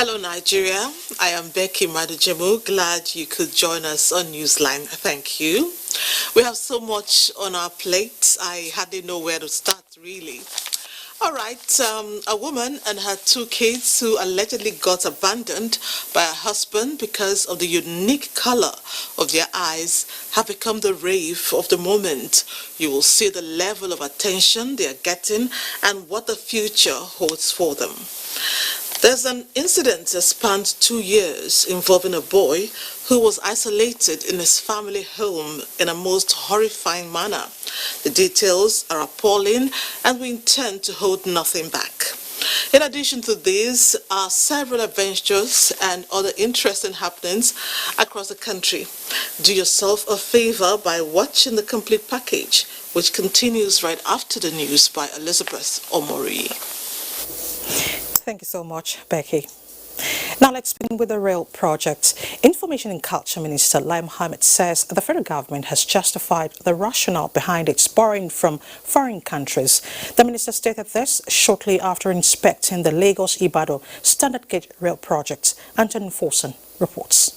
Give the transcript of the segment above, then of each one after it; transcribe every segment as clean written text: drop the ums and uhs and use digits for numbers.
Hello, Nigeria. I am Becky Madujemu. Glad you could join us on Newsline. Thank you. We have so much on our plate. I hardly know where to start, really. All right, a woman and her 2 kids who allegedly got abandoned by her husband because of the unique color of their eyes have become the rave of the moment. You will see the level of attention they are getting and what the future holds for them. There's an incident that spanned 2 years involving a boy who was isolated in his family home in a most horrifying manner. The details are appalling and we intend to hold nothing back. In addition to these are several adventures and other interesting happenings across the country. Do yourself a favor by watching the complete package, which continues right after the news by Elizabeth Omori. Thank you so much, Becky. Now let's begin with the rail project. Information and Culture Minister Lai Mohammed says the federal government has justified the rationale behind its borrowing from foreign countries. The minister stated this shortly after inspecting the Lagos-Ibadan standard gauge rail project. Anton Forson reports.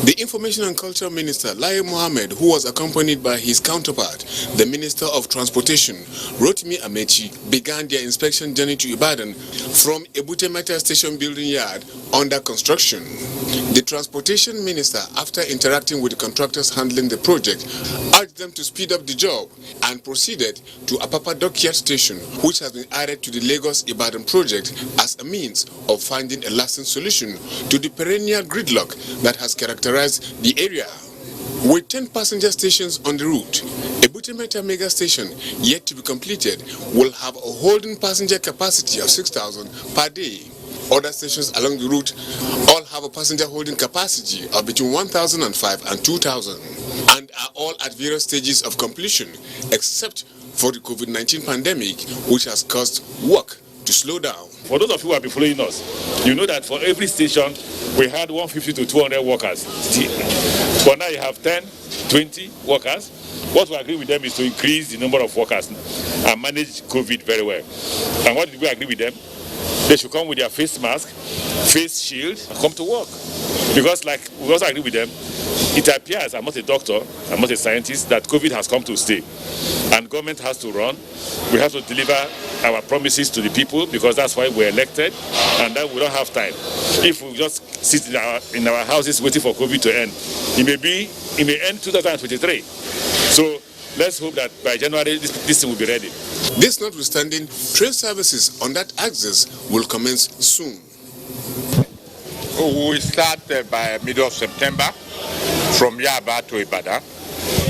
The Information and Culture Minister, Lai Mohammed, who was accompanied by his counterpart, the Minister of Transportation, Rotimi Amechi, began their inspection journey to Ibadan from Abuja Metal Station building yard under construction. The Transportation Minister, after interacting with the contractors handling the project, urged them to speed up the job and proceeded to Apapa Dockyard Station, which has been added to the Lagos-Ibadan project as a means of finding a lasting solution to the perennial gridlock that has characterized the area. With 10 passenger stations on the route, Abuja Meta Mega Station, yet to be completed, will have a holding passenger capacity of 6,000 per day. Other stations along the route all have a passenger holding capacity of between 1,005 and 2,000 and are all at various stages of completion, except for the COVID-19 pandemic, which has caused work to slow down. For those of you who have been following us, you know that for every station we had 150 to 200 workers. But now you have 10, 20 workers. What we agree with them is to increase the number of workers and manage COVID very well. And what did we agree with them? They should come with their face mask, face shield, and come to work. Because like we also agree with them, it appears, I'm not a doctor, I'm not a scientist, that COVID has come to stay. And government has to run. We have to deliver our promises to the people because that's why we're elected, and that we don't have time. If we just sit in our houses waiting for COVID to end, it may end 2023. So let's hope that by January this thing will be ready. This notwithstanding, train services on that axis will commence soon. We will start by middle of September from Yaba to Ibadan,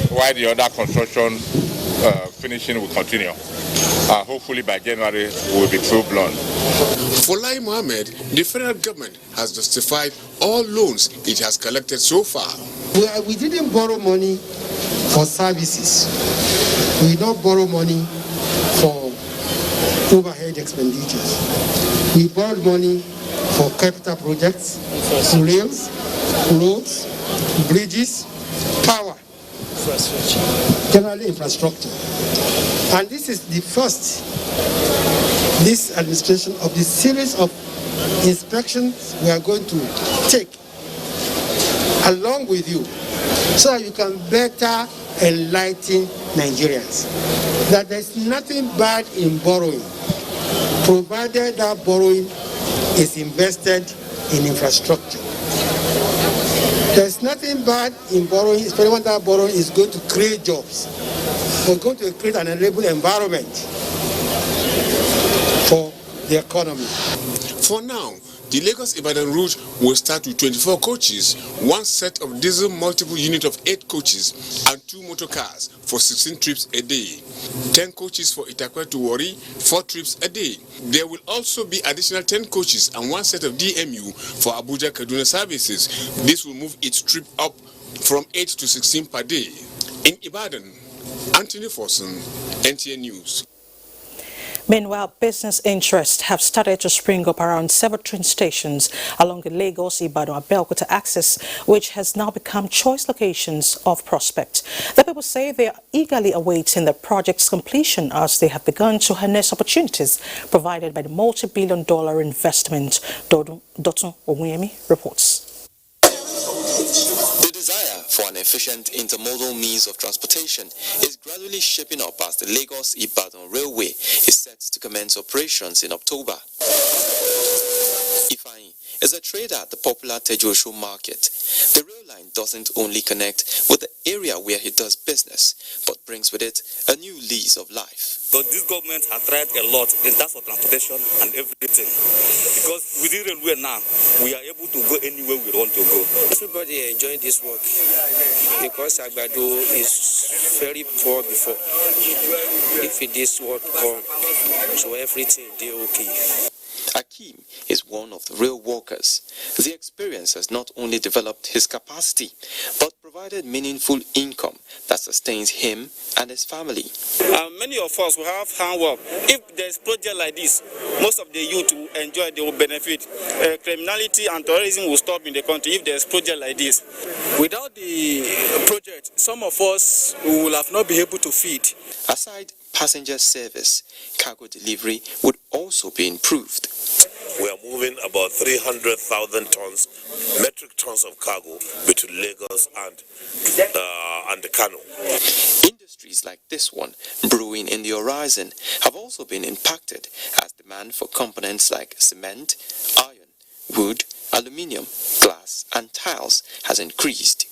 while the other construction finishing will continue. Hopefully by January we will be full-blown. For Lai Mohammed, the federal government has justified all loans it has collected so far. We didn't borrow money for services. We don't borrow money for overhead expenditures. We borrowed money for capital projects, rails, roads, bridges, power, generally infrastructure. And this is the first, this administration, of the series of inspections we are going to take along with you so that you can better enlighten Nigerians that there's nothing bad in borrowing, provided that borrowing is invested in infrastructure. There's nothing bad in borrowing, especially when that borrowing is going to create jobs. We're going to create an enable environment for the economy. For now, the Lagos-Ibadan route will start with 24 coaches, 1 set of diesel multiple unit of 8 coaches, and 2 motor cars for 16 trips a day. 10 coaches for Itakwe to Warri, 4 trips a day. There will also be additional 10 coaches and 1 set of DMU for Abuja-Kaduna services. This will move its trip up from 8 to 16 per day. In Ibadan, Anthony Forson, NTA News. Meanwhile, business interests have started to spring up around several train stations along the Lagos-Ibadan-Abeokuta axis, which has now become choice locations of prospect. The people say they are eagerly awaiting the project's completion as they have begun to harness opportunities provided by the multi-billion-dollar investment. Dotun Owuyemi reports. The desire for an efficient intermodal means of transportation is gradually shaping up as the Lagos-Ibadan Railway is set to commence operations in October. Ifeanyi is a trader at the popular Tejosho market. The rail line doesn't only connect with the area where he does business, but brings with it a new lease of life. So this government has tried a lot in terms of transportation and everything. Because with the railway now, we are able to go anywhere we want to go. Everybody enjoying this work because Agbado is very poor before. If this work come, so everything they okay. Akeem is one of the rail workers. The experience has not only developed his capacity, but provided meaningful income that sustains him and his family. Many of us will have handwork. If there's project like this, most of the youth will enjoy, they will benefit. Criminality and terrorism will stop in the country if there's project like this. Without the project, some of us will have not been able to feed. Aside passenger service, cargo delivery would also be improved. We are moving about 300,000 tons, metric tons of cargo between Lagos and the Kano. Industries like this one, brewing in the horizon, have also been impacted as demand for components like cement, iron, wood, aluminium, glass and tiles has increased.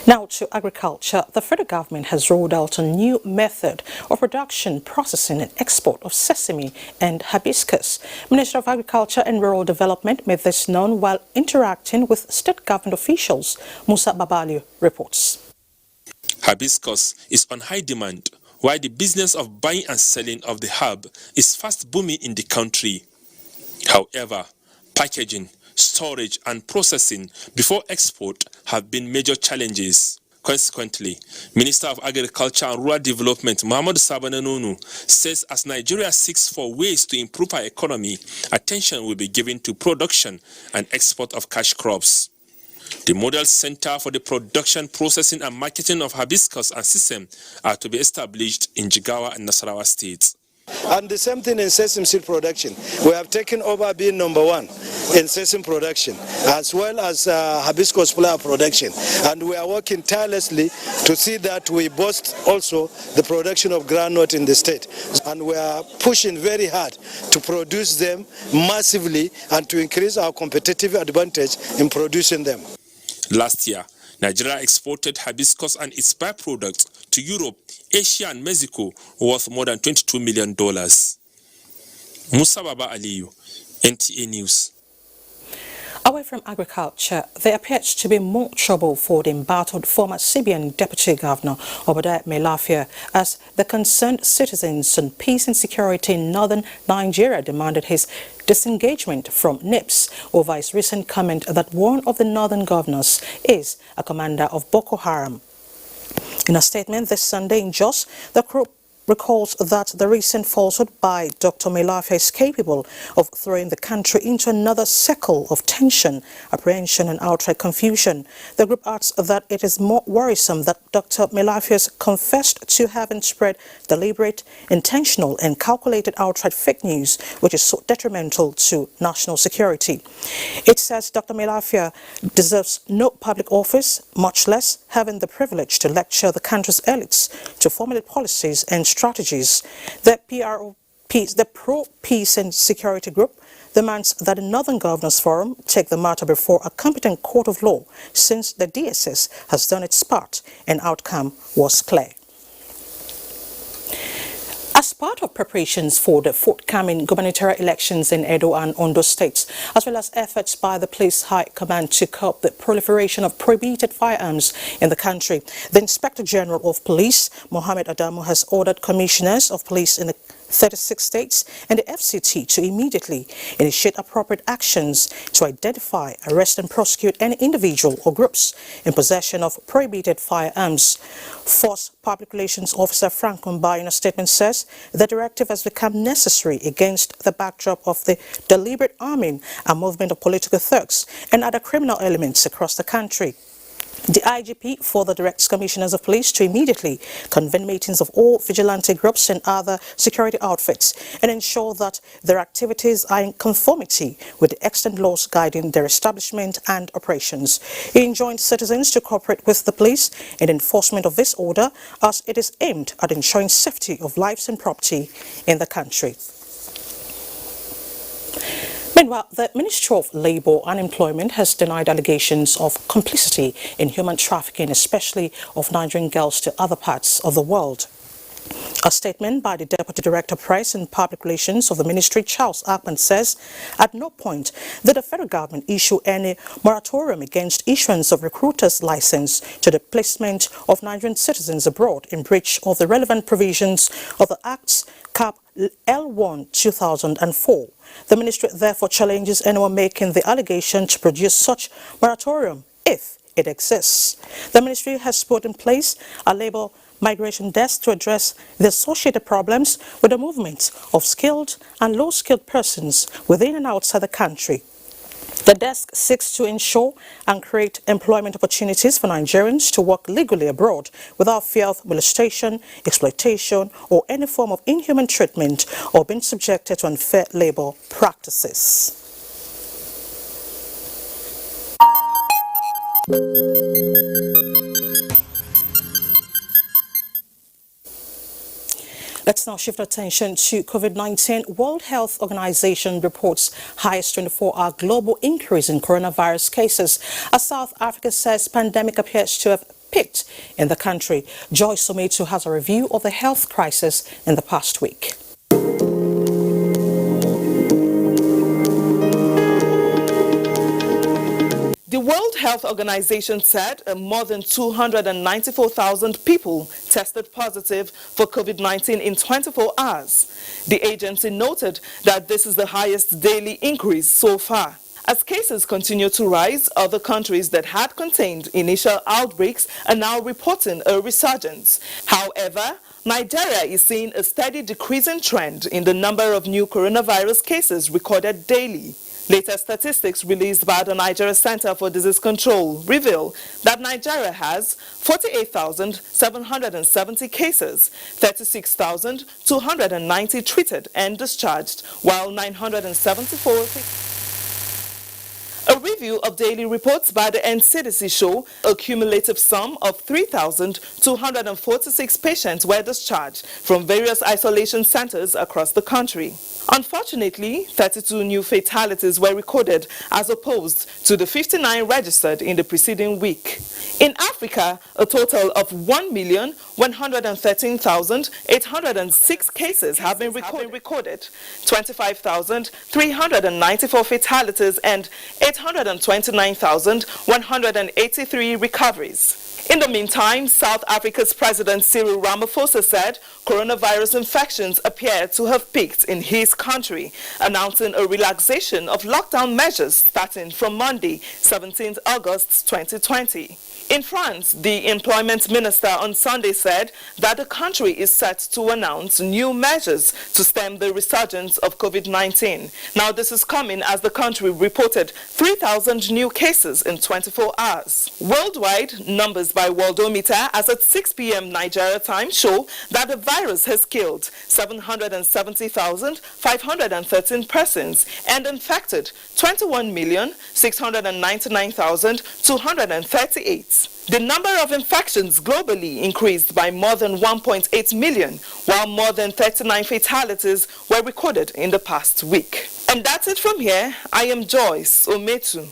Now to agriculture. The federal government has rolled out a new method of production, processing and export of sesame and hibiscus. Minister of Agriculture and Rural Development made this known while interacting with state government officials. Musa Babalu reports. Hibiscus is on high demand, while the business of buying and selling of the herb is fast booming in the country. However, packaging, storage and processing before export have been major challenges. Consequently, Minister of Agriculture and Rural Development Muhammad Sabananunu says as Nigeria seeks for ways to improve our economy, attention will be given to production and export of cash crops. The Model Center for the Production, Processing and Marketing of Hibiscus and Sesame are to be established in Jigawa and Nasarawa states. And the same thing in sesame seed production. We have taken over being #1 in sesame production, as well as hibiscus flower production. And we are working tirelessly to see that we boost also the production of groundnut in the state. And we are pushing very hard to produce them massively and to increase our competitive advantage in producing them. Last year, Nigeria exported hibiscus and its byproducts to Europe, Asia and Mexico worth more than $22 million. Musa Baba Aliyu, NTA News. Away from agriculture, there appears to be more trouble for the embattled former CBN Deputy Governor Obadiah Melafia as the concerned citizens on peace and security in northern Nigeria demanded his disengagement from NIPS over his recent comment that one of the northern governors is a commander of Boko Haram. In a statement this Sunday in Jos, the group recalls that the recent falsehood by Dr. Melafia is capable of throwing the country into another cycle of tension, apprehension and outright confusion. The group adds that it is more worrisome that Dr. Melafia confessed to having spread deliberate, intentional and calculated outright fake news, which is so detrimental to national security. It says Dr. Melafia deserves no public office, much less having the privilege to lecture the country's elites to formulate policies and strategies. The Pro-Peace and Security Group demands that the Northern Governors Forum take the matter before a competent court of law, since the DSS has done its part and outcome was clear. As part of preparations for the forthcoming gubernatorial elections in Edo and Ondo states, as well as efforts by the Police High Command to curb the proliferation of prohibited firearms in the country, the Inspector General of Police, Mohammed Adamu, has ordered commissioners of police in the 36 states and the FCT to immediately initiate appropriate actions to identify, arrest and prosecute any individual or groups in possession of prohibited firearms. Force Public Relations Officer Frank Mbai in a statement says the directive has become necessary against the backdrop of the deliberate arming and movement of political thugs and other criminal elements across the country. The IGP further directs commissioners of police to immediately convene meetings of all vigilante groups and other security outfits and ensure that their activities are in conformity with the extant laws guiding their establishment and operations. He enjoined citizens to cooperate with the police in enforcement of this order as it is aimed at ensuring safety of lives and property in the country. Meanwhile, the Ministry of Labour and Employment has denied allegations of complicity in human trafficking, especially of Nigerian girls to other parts of the world. A statement by the Deputy Director Press and Public Relations of the Ministry, Charles Akpan, says at no point did the federal government issue any moratorium against issuance of recruiters' license to the placement of Nigerian citizens abroad in breach of the relevant provisions of the Act's Cap L1 2004. The ministry therefore challenges anyone making the allegation to produce such moratorium if it exists. The ministry has put in place a labour migration desk to address the associated problems with the movement of skilled and low-skilled persons within and outside the country. The desk seeks to ensure and create employment opportunities for Nigerians to work legally abroad without fear of molestation, exploitation, or any form of inhuman treatment or being subjected to unfair labor practices. Let's now shift attention to COVID-19. World Health Organization reports highest 24-hour global increase in coronavirus cases as South Africa says pandemic appears to have peaked in the country. Joyce Ometu has a review of the health crisis in the past week. The World Health Organization said more than 294,000 people tested positive for COVID-19 in 24 hours. The agency noted that this is the highest daily increase so far. As cases continue to rise, other countries that had contained initial outbreaks are now reporting a resurgence. However, Nigeria is seeing a steady decreasing trend in the number of new coronavirus cases recorded daily. Latest statistics released by the Nigeria Center for Disease Control reveal that Nigeria has 48,770 cases, 36,290 treated and discharged, while 974... A review of daily reports by the NCDC show a cumulative sum of 3,246 patients were discharged from various isolation centers across the country. Unfortunately, 32 new fatalities were recorded as opposed to the 59 registered in the preceding week. In Africa, a total of 1,113,806 cases have been recorded, 25,394 fatalities and 829,183 recoveries. In the meantime, South Africa's President Cyril Ramaphosa said coronavirus infections appear to have peaked in his country, announcing a relaxation of lockdown measures starting from Monday, 17th August 2020. In France, the employment minister on Sunday said that the country is set to announce new measures to stem the resurgence of COVID-19. Now, this is coming as the country reported 3,000 new cases in 24 hours. Worldwide, numbers by Worldometer as at 6 p.m. Nigeria time show that the virus has killed 770,513 persons and infected 21,699,238. The number of infections globally increased by more than 1.8 million, while more than 39 fatalities were recorded in the past week. And that's it from here. I am Joyce Ometu.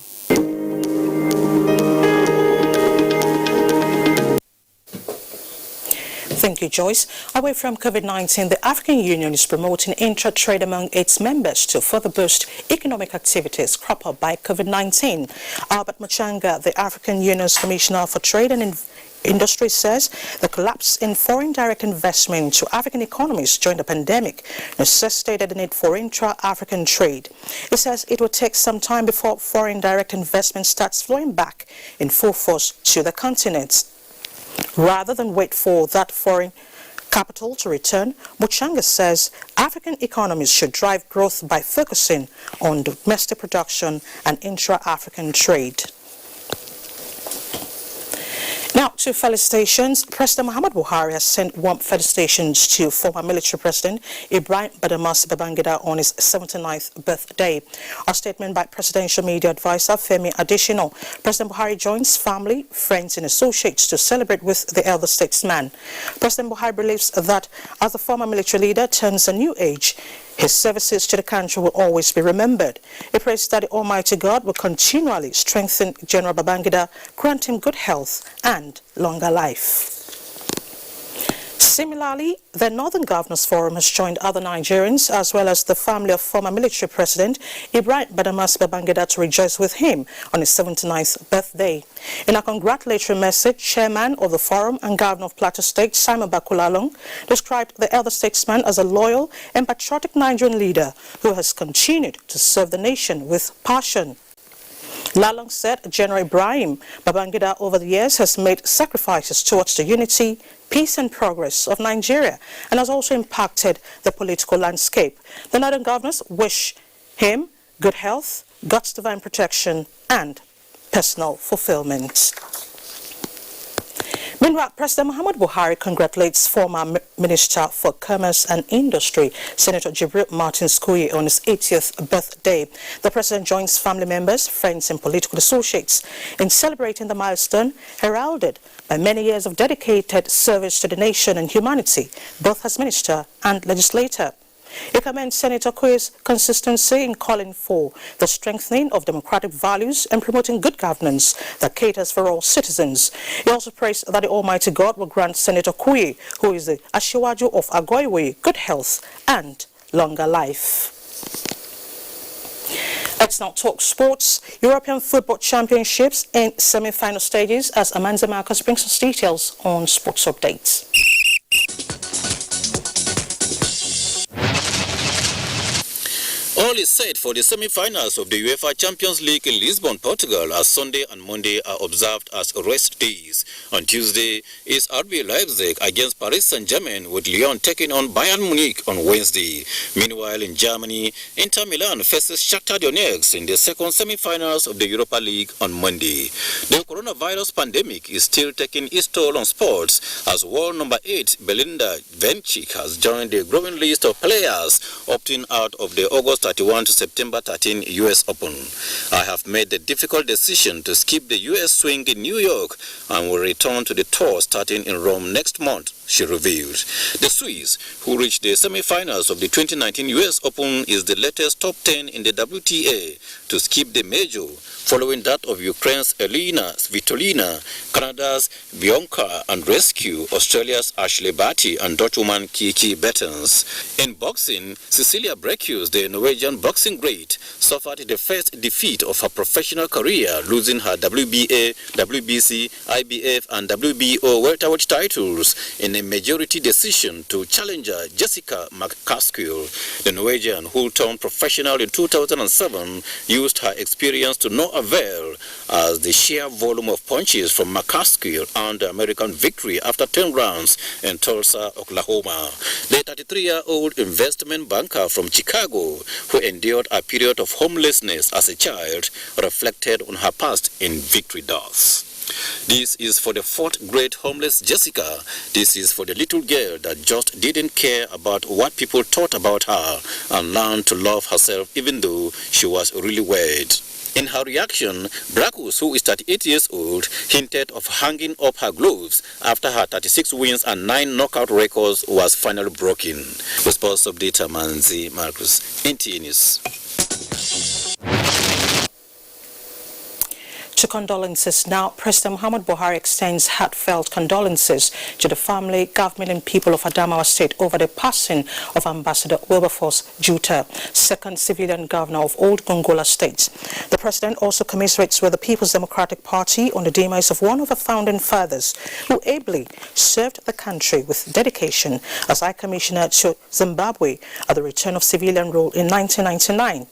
Thank you, Joyce. Away from COVID-19, the African Union is promoting intra-trade among its members to further boost economic activities crop up by COVID-19. Albert Muchanga, the African Union's Commissioner for Trade and Industry says the collapse in foreign direct investment to African economies during the pandemic necessitated the need for intra-African trade. It says it will take some time before foreign direct investment starts flowing back in full force to the continent. Rather than wait for that foreign capital to return, Muchanga says African economies should drive growth by focusing on domestic production and intra-African trade. Now to felicitations. President Muhammad Buhari has sent warm felicitations to former military president Ibrahim Badamasi Babangida on his 79th birthday. A statement by presidential media advisor Femi Adesina. President Buhari joins family, friends and associates to celebrate with the elder statesman. President Buhari believes that as the former military leader turns a new age, his services to the country will always be remembered. He prays that the Almighty God will continually strengthen General Babangida, grant him good health and longer life. Similarly, the Northern Governors Forum has joined other Nigerians as well as the family of former military president Ibrahim Badamasi Babangida to rejoice with him on his 79th birthday. In a congratulatory message, Chairman of the Forum and Governor of Plateau State Simon Bakulalong described the elder statesman as a loyal and patriotic Nigerian leader who has continued to serve the nation with passion. Lalong said General Ibrahim Babangida over the years has made sacrifices towards the unity, peace and progress of Nigeria and has also impacted the political landscape. The Northern Governors wish him good health, God's divine protection and personal fulfillment. Meanwhile, President Muhammad Buhari congratulates former Minister for Commerce and Industry, Senator Jibril Martin Skuyi, on his 80th birthday. The President joins family members, friends and political associates in celebrating the milestone heralded by many years of dedicated service to the nation and humanity, both as minister and legislator. He commends Senator Skuyi's consistency in calling for the strengthening of democratic values and promoting good governance that caters for all citizens. He also prays that the Almighty God will grant Senator Skuyi, who is the Ashiwaju of Agoiwe, good health and longer life. Let's now talk sports. European Football Championships in semi-final stages as Amanda Marcus brings us details on sports updates. All is set for the semi-finals of the UEFA Champions League in Lisbon, Portugal, as Sunday and Monday are observed as rest days. On Tuesday is RB Leipzig against Paris Saint-Germain, with Lyon taking on Bayern Munich on Wednesday. Meanwhile, in Germany, Inter Milan faces Shakhtar Donetsk in the second semi-finals of the Europa League on Monday. The coronavirus pandemic is still taking its toll on sports, as world number 8 Belinda Bencic has joined the growing list of players opting out of the August 31 to September 13 U.S. Open. I have made the difficult decision to skip the U.S. swing in New York and will return to the tour starting in Rome next month, she revealed. The Swiss, who reached the semi-finals of the 2019 U.S. Open, is the latest top 10 in the WTA to skip the major, following that of Ukraine's Elina Svitolina, Canada's Bianca Andreescu, Australia's Ashley Barty, and Dutchwoman Kiki Bertens. In boxing, Cecilia Brækhus, the Norwegian boxing great, suffered the first defeat of her professional career, losing her WBA, WBC, IBF, and WBO welterweight titles in a majority decision to challenger Jessica McCaskill. The Norwegian, who turned professional in 2007, used her experience to no avail, as the sheer volume of punches from McCaskill earned the American victory after 10 rounds in Tulsa, Oklahoma. The 33-year-old investment banker from Chicago, who endured a period of homelessness as a child, reflected on her past in victory dance. This is for the fourth grade homeless Jessica. This is for the little girl that just didn't care about what people thought about her and learned to love herself even though she was really weird. In her reaction, Brækhus, who is 38 years old, hinted of hanging up her gloves after her 36 wins and 9 knockout records was finally broken. The sports update, Manzi Marcus, NTA News. To condolences now, President Muhammad Buhari extends heartfelt condolences to the family, government and people of Adamawa State over the passing of Ambassador Wilberforce Juta, second civilian governor of Old Gongola State. The president also commiserates with the People's Democratic Party on the demise of one of the founding fathers who ably served the country with dedication as High Commissioner to Zimbabwe at the return of civilian rule in 1999.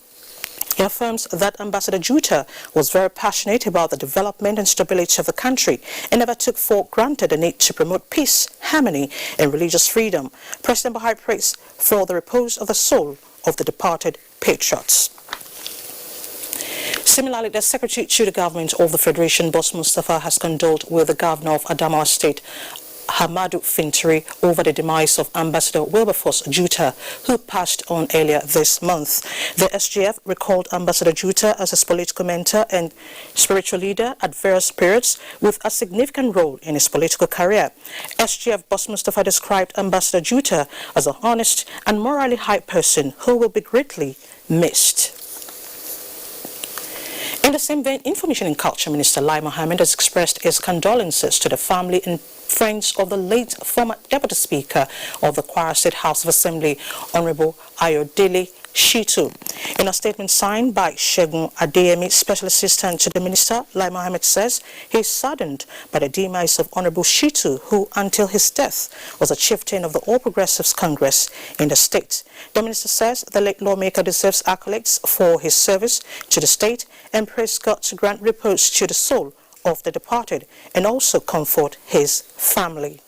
He affirms that Ambassador Juta was very passionate about the development and stability of the country and never took for granted the need to promote peace, harmony and religious freedom. President Buhari prays for the repose of the soul of the departed patriots. Similarly, the Secretary to the Government of the Federation, Boss Mustafa, has condoled with the Governor of Adamawa State, Hamadu Fintiri, over the demise of Ambassador Wilberforce Juta, who passed on earlier this month. The SGF recalled Ambassador Juta as his political mentor and spiritual leader at various periods with a significant role in his political career. SGF Boss Mustafa described Ambassador Juta as a honest and morally high person who will be greatly missed. In the same vein, Information and Culture Minister Lai Mohammed has expressed his condolences to the family and friends of the late former Deputy Speaker of the Kwara State House of Assembly, Honorable Ayodele Shitu. In a statement signed by Shegun Adeyemi, Special Assistant to the Minister, Lai Mohammed says he is saddened by the demise of Honorable Shitu, who until his death was a chieftain of the All Progressives Congress in the state. The minister says the late lawmaker deserves accolades for his service to the state and prays God to grant repose to the soul of the departed and also comfort his family.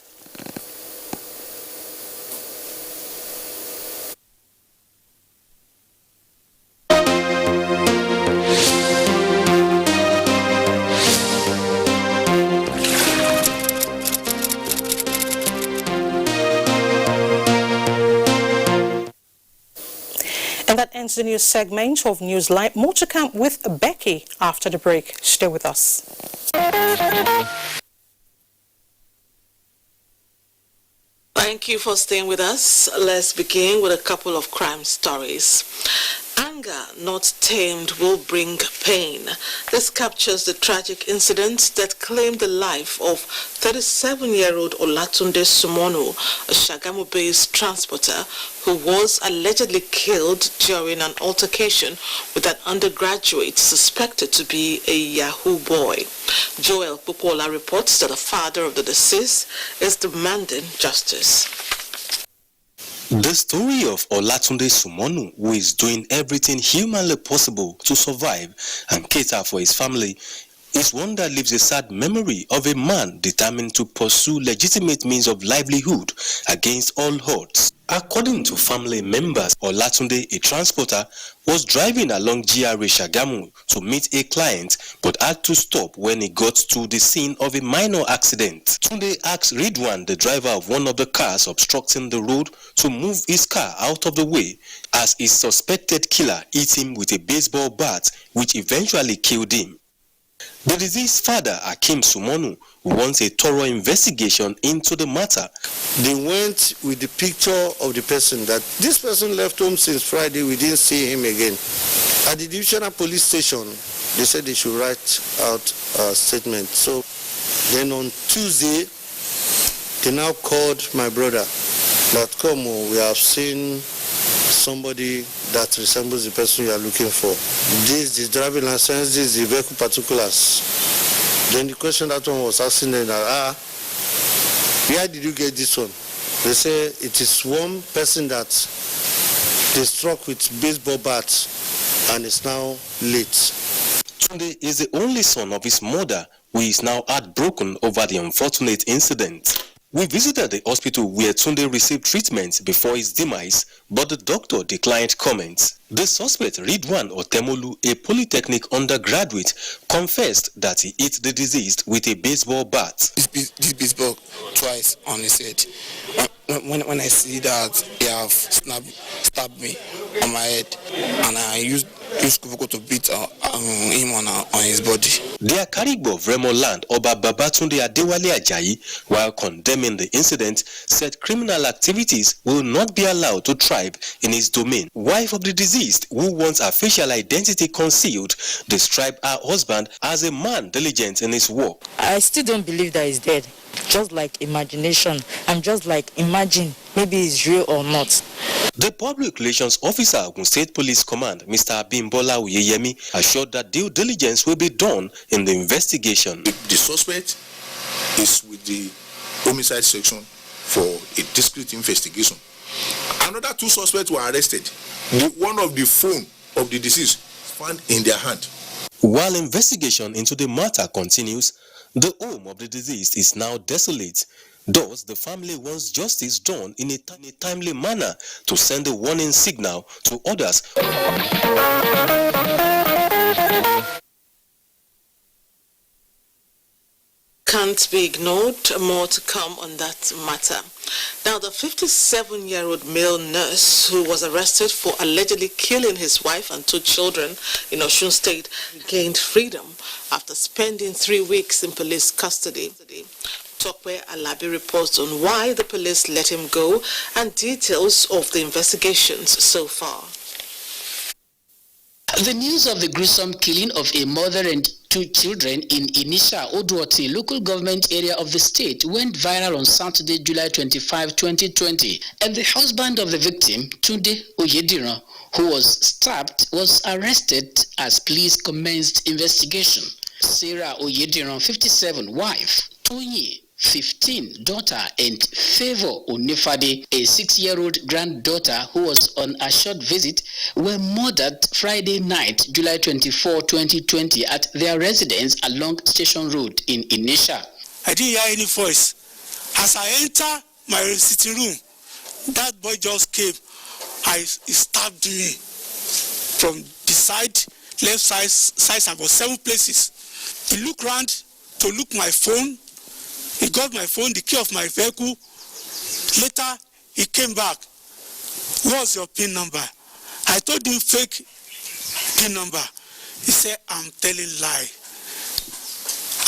And that ends the news segment of Newsline. More to come with Becky after the break. Stay with us. Thank you for staying with us. Let's begin with a couple of crime stories. Anger not tamed will bring pain. This captures the tragic incident that claimed the life of 37-year-old Olatunde Sumono, a Shagamu-based transporter who was allegedly killed during an altercation with an undergraduate suspected to be a Yahoo boy. Joel Popola reports that the father of the deceased is demanding justice. The story of Olatunde Sumono, who is doing everything humanly possible to survive and cater for his family, is one that leaves a sad memory of a man determined to pursue legitimate means of livelihood against all odds. According to family members, Olatunde, a transporter, was driving along GRA Shagamu to meet a client but had to stop when he got to the scene of a minor accident. Tunde asked Ridwan, the driver of one of the cars obstructing the road, to move his car out of the way as his suspected killer hit him with a baseball bat, which eventually killed him. The deceased father, Akim Sumono, wants a thorough investigation into the matter. They went with the picture of the person that this person left home since Friday, we didn't see him again. At the divisional police station, they said they should write out a statement. So then on Tuesday, they now called my brother that, come on, we have seen somebody that resembles the person you are looking for. This is the driving license, this is the vehicle particulars. Then the question that one was asking them that, where did you get this one? They say it is one person that they struck with baseball bats and is now late. Tunde is the only son of his mother, who is now heartbroken over the unfortunate incident. We visited the hospital where Tunde received treatment before his demise, but the doctor declined comments. The suspect, Ridwan Otemolu, a polytechnic undergraduate, confessed that he hit the deceased with a baseball bat. This baseball twice on his head. When I see that they have stabbed me on my head, and I used use koboko to beat him on his body. The Akarigbo of Remo Land, Oba Babatunde Adewale Ajayi, while condemning the incident, said criminal activities will not be allowed to thrive in his domain. Wife of the deceased, who wants her facial identity concealed, described her husband as a man diligent in his work. I still don't believe that he's dead. Just like imagination. I'm just like, imagine, maybe it's real or not. The Public Relations Officer of State Police Command, Mr. Abimbola Uyeyemi, assured that due diligence will be done in the investigation. The suspect is with the homicide section for a discreet investigation. Another 2 suspects were arrested. One of the phone of the deceased found in their hand. While investigation into the matter continues, the home of the deceased is now desolate. Thus, the family wants justice done in a timely manner to send a warning signal to others. Can't be ignored. More to come on that matter. Now, the 57-year-old male nurse who was arrested for allegedly killing his wife and 2 children in Osun State gained freedom after spending 3 weeks in police custody. Tokwe Alabi reports on why the police let him go and details of the investigations so far. The news of the gruesome killing of a mother and 2 children in Inisha, Oduoti, local government area of the state went viral on Saturday, July 25, 2020, and the husband of the victim, Tunde Oyediran, who was stabbed, was arrested as police commenced investigation. Sarah Oyediran, 57, wife, Toyi, 15, daughter, and Favor Onifade, a 6-year-old granddaughter who was on a short visit, were murdered Friday night, July 24, 2020 at their residence along Station Road in Inisha. I didn't hear any voice. As I enter my sitting room, that boy just came. He stabbed me from the side, left side, about 7 places. He looked around to look my phone. He got my phone, the key of my vehicle. Later, he came back. What's your PIN number? I told him fake PIN number. He said, I'm telling lie.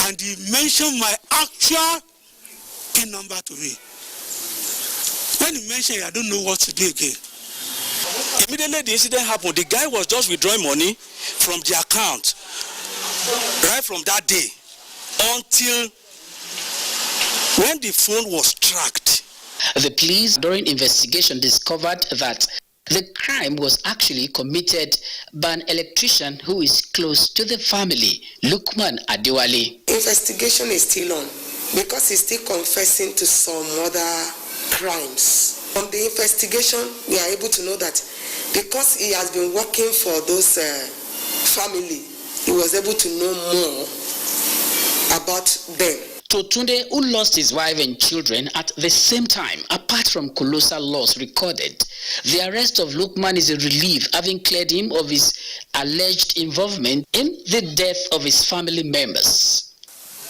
And he mentioned my actual PIN number to me. When he mentioned it, I don't know what to do again. Immediately the incident happened, the guy was just withdrawing money from the account. Right from that day until when the phone was tracked. The police during investigation discovered that the crime was actually committed by an electrician who is close to the family, Lukman Adewale. Investigation is still on because he's still confessing to some other crimes. From the investigation, we are able to know that because he has been working for those family, he was able to know more about them. To Tunde, who lost his wife and children at the same time, apart from colossal loss recorded, the arrest of Lukman is a relief, having cleared him of his alleged involvement in the death of his family members.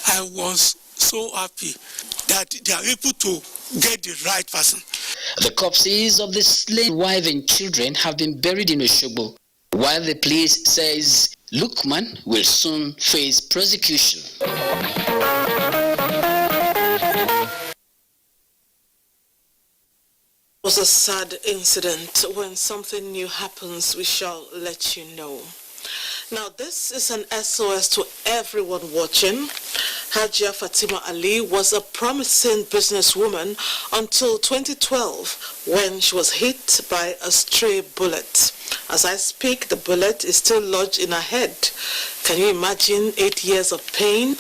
I was so happy that they are able to get the right person. The corpses of the slain wife and children have been buried in Osogbo, while the police says Lukman will soon face prosecution. It was a sad incident. When something new happens, we shall let you know. Now, this is an SOS to everyone watching. Hajia Fatima Ali was a promising businesswoman until 2012 when she was hit by a stray bullet. As I speak, the bullet is still lodged in her head. Can you imagine 8 years of pain?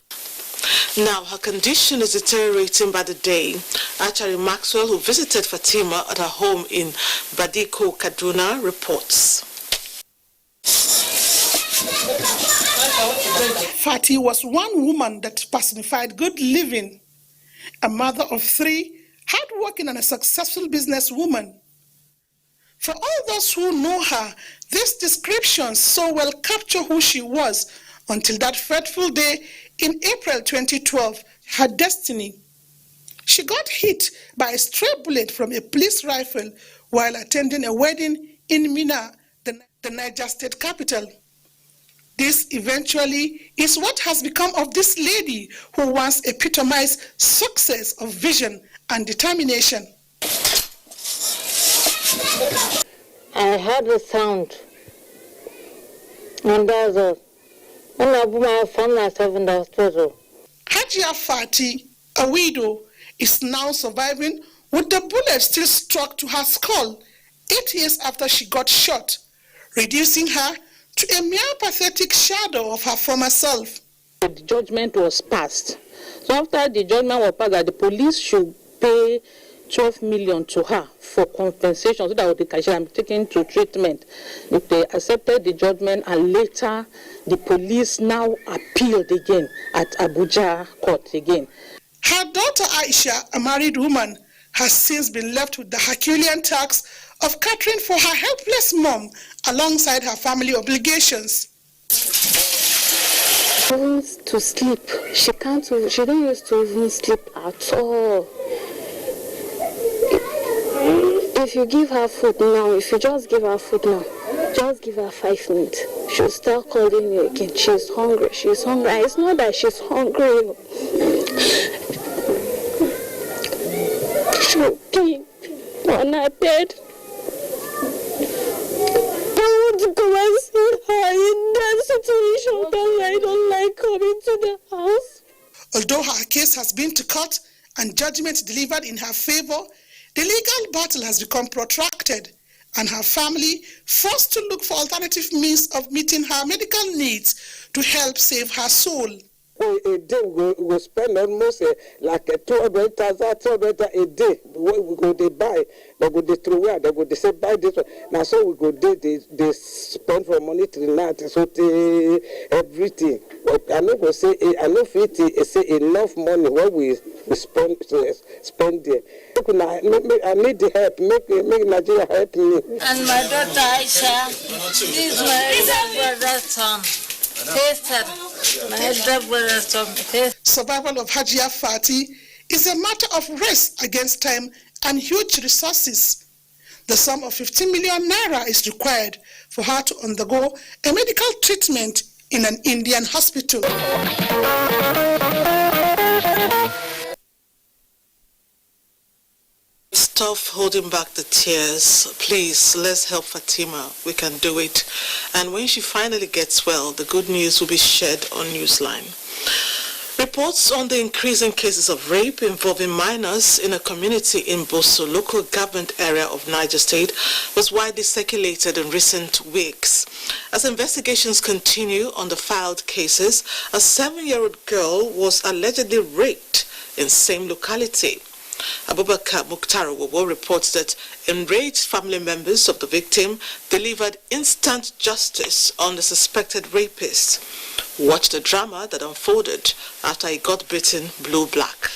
Now, her condition is deteriorating by the day. Achari Maxwell, who visited Fatima at her home in Badiko, Kaduna, reports. Fati was one woman that personified good living, a mother of 3, hardworking and a successful businesswoman. For all those who know her, this description so well captured who she was until that fateful day in April 2012, her destiny. She got hit by a stray bullet from a police rifle while attending a wedding in Mina. the Niger State capital. This eventually is what has become of this lady who once epitomized success of vision and determination. I heard the sound, and that's all. And I found myself in the hospital. Hajia Fati, a widow, is now surviving with the bullet still struck to her skull 8 years after she got shot, reducing her to a mere pathetic shadow of her former self. The judgment was passed. So after the judgment was passed, that the police should pay 12 million to her for compensation so that she can be taken to treatment. If they accepted the judgment, and later the police now appealed again at Abuja court again. Her daughter Aisha, a married woman, has since been left with the Herculean task of catering for her helpless mom alongside her family obligations. She wants to sleep. She don't used to even sleep at all. If you give her food now, if you just give her food now, just give her 5 minutes, she'll start calling you again. She's hungry, she's hungry. It's not that she's hungry. She'll be on her bed. I want to come and see her in that situation because I don't like coming to the house. Although her case has been to court and judgment delivered in her favor, the legal battle has become protracted and her family forced to look for alternative means of meeting her medical needs to help save her soul. A day we spend almost like 200,000 a day. We go they buy, they go they throw away, they go they say buy this one. Now so we go they spend for money to the night, so everything. But I know go say I know fit say enough money what we spend there. I need the help. Make Nigeria help me. And my daughter Aisha, this is my brother's son. Survival of Hajia Fati is a matter of race against time and huge resources. The sum of 15 million naira is required for her to undergo a medical treatment in an Indian hospital. Stop holding back the tears. Please, let's help Fatima. We can do it. And when she finally gets well, the good news will be shared on Newsline. Reports on the increasing cases of rape involving minors in a community in Boso, local government area of Niger State, was widely circulated in recent weeks. As investigations continue on the filed cases, a 7-year-old girl was allegedly raped in same locality. Abubakar Mukhtarowo reports that enraged family members of the victim delivered instant justice on the suspected rapist. Watch the drama that unfolded after he got beaten blue-black.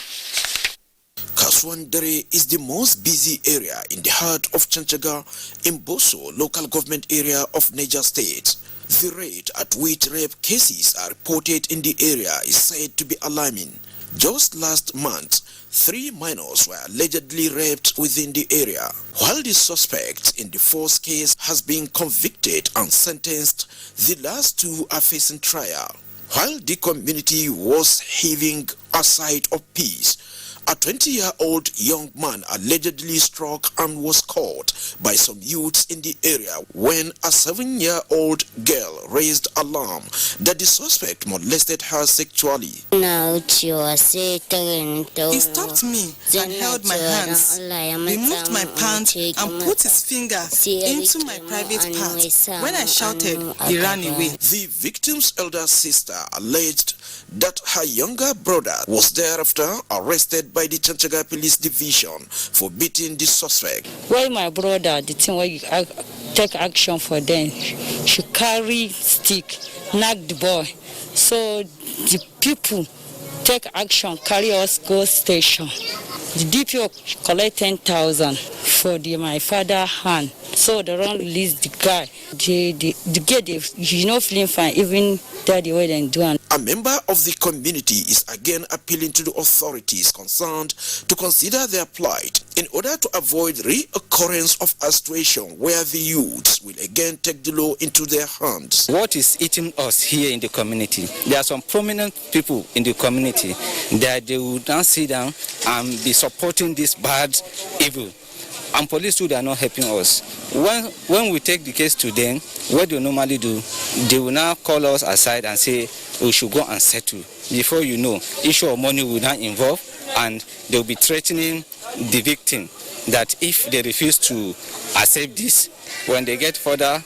Kaswandere is the most busy area in the heart of Chanchaga in Boso, local government area of Niger State. The rate at which rape cases are reported in the area is said to be alarming. Just last month, 3 minors were allegedly raped within the area, while the suspect in the first case has been convicted and sentenced. The last 2 are facing trial. While the community was heaving a sigh of peace, a 20-year-old young man allegedly struck and was caught by some youths in the area when a 7-year-old girl raised alarm that the suspect molested her sexually. He stopped me and held my hands, removed my pants and put his finger into my private part. When I shouted, he ran away. The victim's elder sister alleged that her younger brother was thereafter arrested by the Chanchaga Police Division for beating the suspect. Why my brother, the thing where you take action for them, she carry stick, knock the boy. So the people take action, carry us go station. The DPO collect 10,000 for my father hand So they don't release the guy. The girl, she's not feeling fine, even that the way they do it. A member of the community is again appealing to the authorities concerned to consider their plight in order to avoid reoccurrence of a situation where the youths will again take the law into their hands. What is eating us here in the community? There are some prominent people in the community that they will now sit down and be supporting this bad evil. And police too, they are not helping us. When we take the case to them, what they normally do, they will now call us aside and say, we should go and settle. Before you know, issue of money will now involve, and they will be threatening the victim that if they refuse to accept this, when they get further,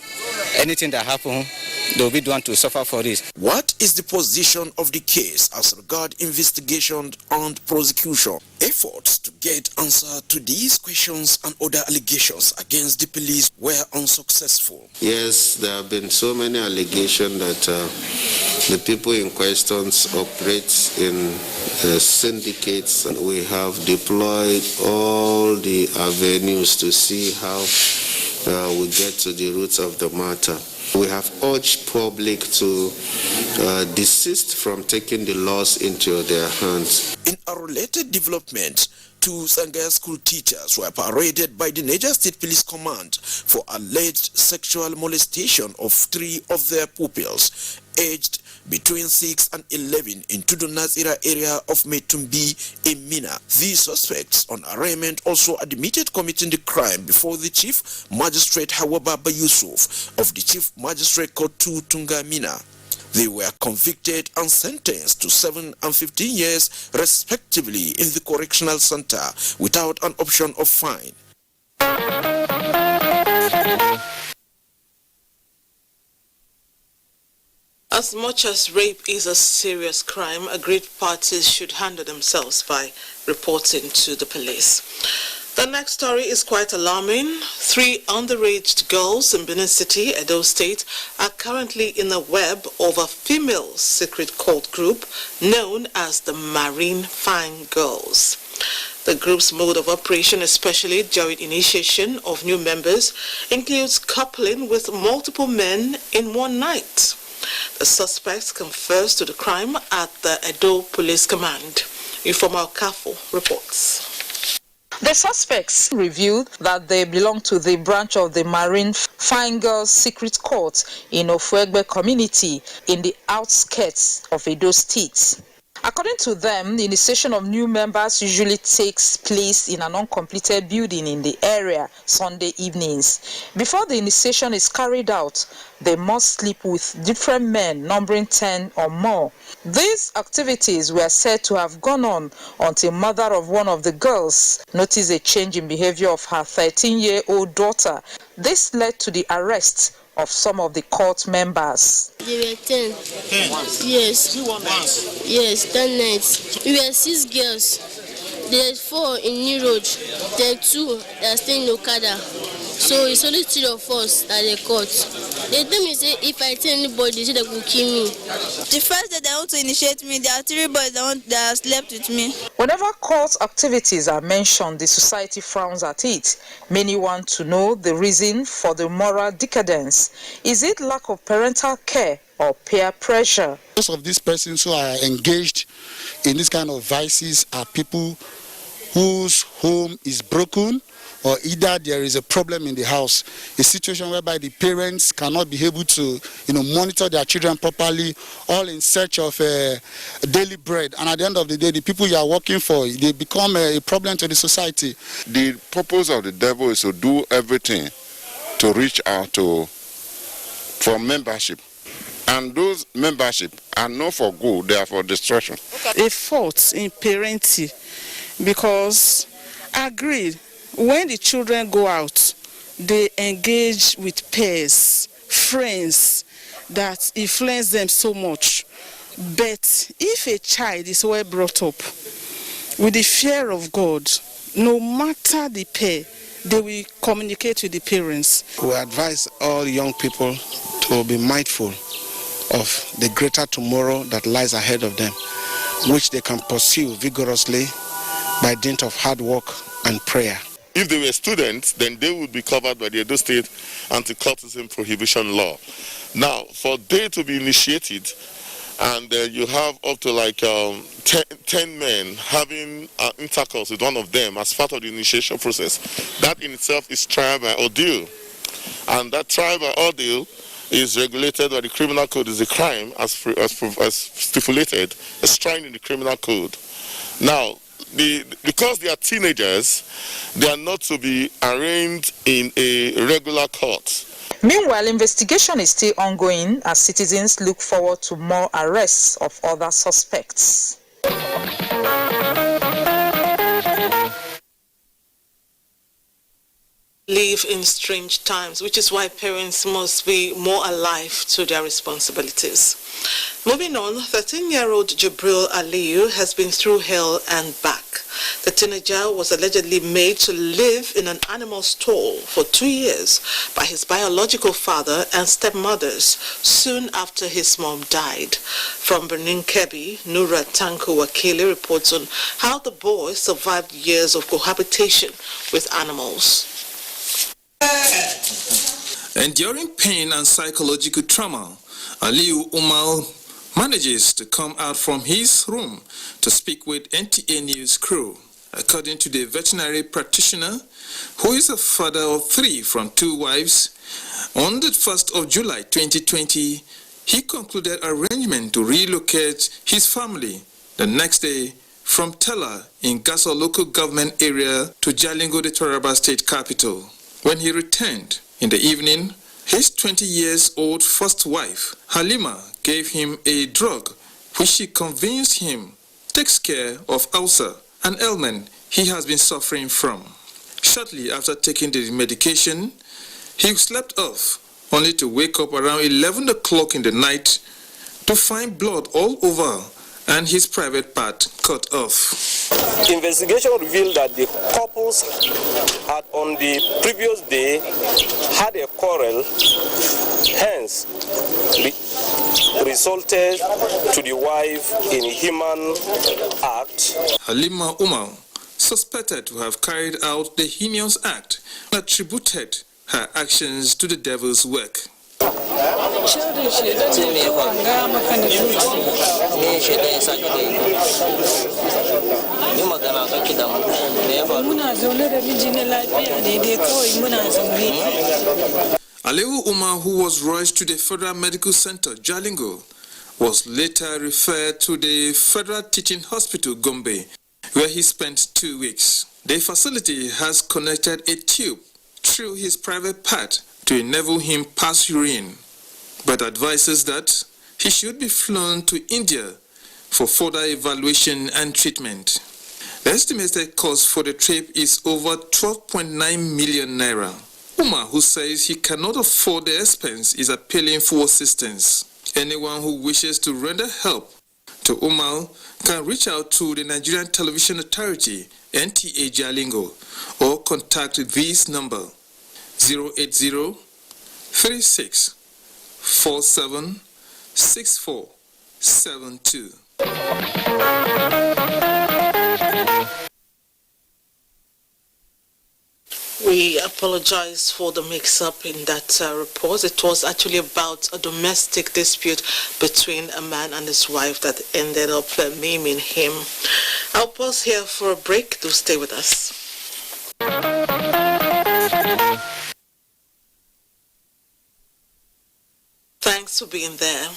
anything that happens, they will be the one to suffer for this. What is the position of the case as regard investigation and prosecution? Efforts to get answer to these questions and other allegations against the police were unsuccessful. Yes, there have been so many allegations that the people in questions operate in syndicates, and we have deployed all the avenues to see how we get to the roots of the matter. We have urged public to desist from taking the laws into their hands. In a related development, 2 Sangaya school teachers were paraded by the Niger State Police Command for alleged sexual molestation of 3 of their pupils, aged between 6 and 11 in Tudu Nazira area of Metumbi in Mina. The suspects on arraignment also admitted committing the crime before the Chief Magistrate Hawababa Yusuf of the Chief Magistrate Court 2 Tunga Mina. They were convicted and sentenced to 7 and 15 years respectively in the correctional center without an option of fine. As much as rape is a serious crime, aggrieved parties should handle themselves by reporting to the police. The next story is quite alarming. 3 underage girls in Benin City, Edo State, are currently in a web of a female secret cult group known as the Marine Fine Girls. The group's mode of operation, especially during initiation of new members, includes coupling with multiple men in one night. The suspects confessed to the crime at the Edo Police Command. Informer Kafo reports. The suspects revealed that they belong to the branch of the Marine Fine Girls Secret Court in Ofuegbe community in the outskirts of Edo State. According to them, the initiation of new members usually takes place in an uncompleted building in the area Sunday evenings. Before the initiation is carried out, they must sleep with different men numbering 10 or more. These activities were said to have gone on until mother of one of the girls noticed a change in behavior of her 13-year-old daughter. This led to the arrest of some of the court members. They were 10. 10? Yes. 2 nights? Yes, 10 nights. We were 6 girls. There's 4 in New Road. There are 2 that are staying in Okada. So it's only 3 of us at the court. They tell me, say, if I tell anybody, they say they will kill me. The first day they want to initiate me, there are 3 boys that slept with me. Whenever court activities are mentioned, the society frowns at it. Many want to know the reason for the moral decadence. Is it lack of parental care or peer pressure? Most of these persons who are engaged in this kind of vices are people whose home is broken, or either there is a problem in the house, a situation whereby the parents cannot be able to, monitor their children properly, all in search of daily bread. And at the end of the day, the people you are working for, they become a problem to the society. The purpose of the devil is to do everything to reach out for membership. And those membership are not for good, they are for destruction. A fault in parenting, because agreed, when the children go out, they engage with peers, friends that influence them so much. But if a child is well brought up with the fear of God, no matter the peer, they will communicate with the parents. We advise all young people to be mindful of the greater tomorrow that lies ahead of them, which they can pursue vigorously by dint of hard work and prayer. if they were students, then they would be covered by the Edo State Anti-Cultism Prohibition Law. Now, for they to be initiated, and you have up to like 10 men having intercourse with one of them as part of the initiation process, that in itself is trial by ordeal. And that trial by ordeal is regulated by the criminal code, is a crime as stipulated, enshrined in the criminal code. Now, because they are teenagers, they are not to be arraigned in a regular court. Meanwhile, investigation is still ongoing as citizens look forward to more arrests of other suspects. Live in strange times, which is why parents must be more alive to their responsibilities. Moving on, 13-year-old Jibril Aliyu has been through hell and back. The teenager was allegedly made to live in an animal stall for 2 years by his biological father and stepmothers soon after his mom died. From Benin Kebbi, Nura Tanko Wakili reports on how the boy survived years of cohabitation with animals. Enduring pain and psychological trauma, Aliyu Umar manages to come out from his room to speak with NTA News crew. According to the veterinary practitioner, who is a father of 3 from 2 wives, on the 1st of July 2020, he concluded arrangement to relocate his family the next day from Tella in Gasa local government area to Jalingo, the Taraba state capital. When he returned in the evening, his 20-year-old first wife, Halima, gave him a drug which she convinced him takes care of ulcer, an ailment he has been suffering from. Shortly after taking the medication, he slept off, only to wake up around 11 o'clock in the night to find blood all over and his private part cut off. Investigation revealed that the couples had on the previous day had a quarrel, hence resulted to the wife in a human act. Halima Umar, suspected to have carried out the heinous act, attributed her actions to the devil's work. Aliyu Umar, who was rushed to the Federal Medical Center, Jalingo, was later referred to the Federal Teaching Hospital, Gombe, where he spent 2 weeks. The facility has connected a tube through his private part to enable him pass urine, but advises that he should be flown to India for further evaluation and treatment. The estimated cost for the trip is over 12.9 million naira. Umar, who says he cannot afford the expense, is appealing for assistance. Anyone who wishes to render help to Umar can reach out to the Nigerian Television Authority, NTA Jalingo, or contact this number 080-36-47-6472. We apologize for the mix-up in that report. It was actually about a domestic dispute between a man and his wife that ended up maiming him. I'll pause here for a break. Do stay with us. Thanks for being there.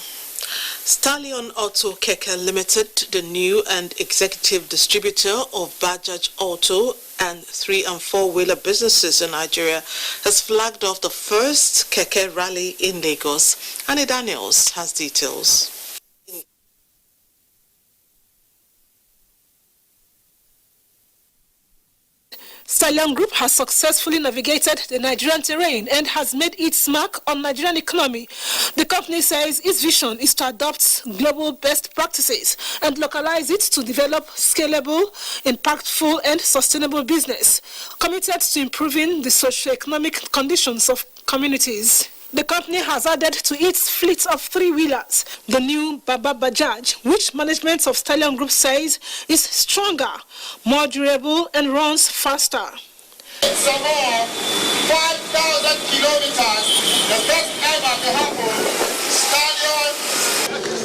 Stallion Auto Keke Limited, the new and executive distributor of Bajaj Auto and 3- and 4-wheeler businesses in Nigeria, has flagged off the first Keke rally in Lagos. Annie Daniels has details. Stallion Group has successfully navigated the Nigerian terrain and has made its mark on Nigerian economy. The company says its vision is to adopt global best practices and localize it to develop scalable, impactful, and sustainable business, committed to improving the socio-economic conditions of communities. The company has added to its fleet of 3-wheelers the new Baba Bajaj, which management of Stallion Group says is stronger, more durable, and runs faster. Some more 5,000 kilometers, the best ever to happen. Stallion.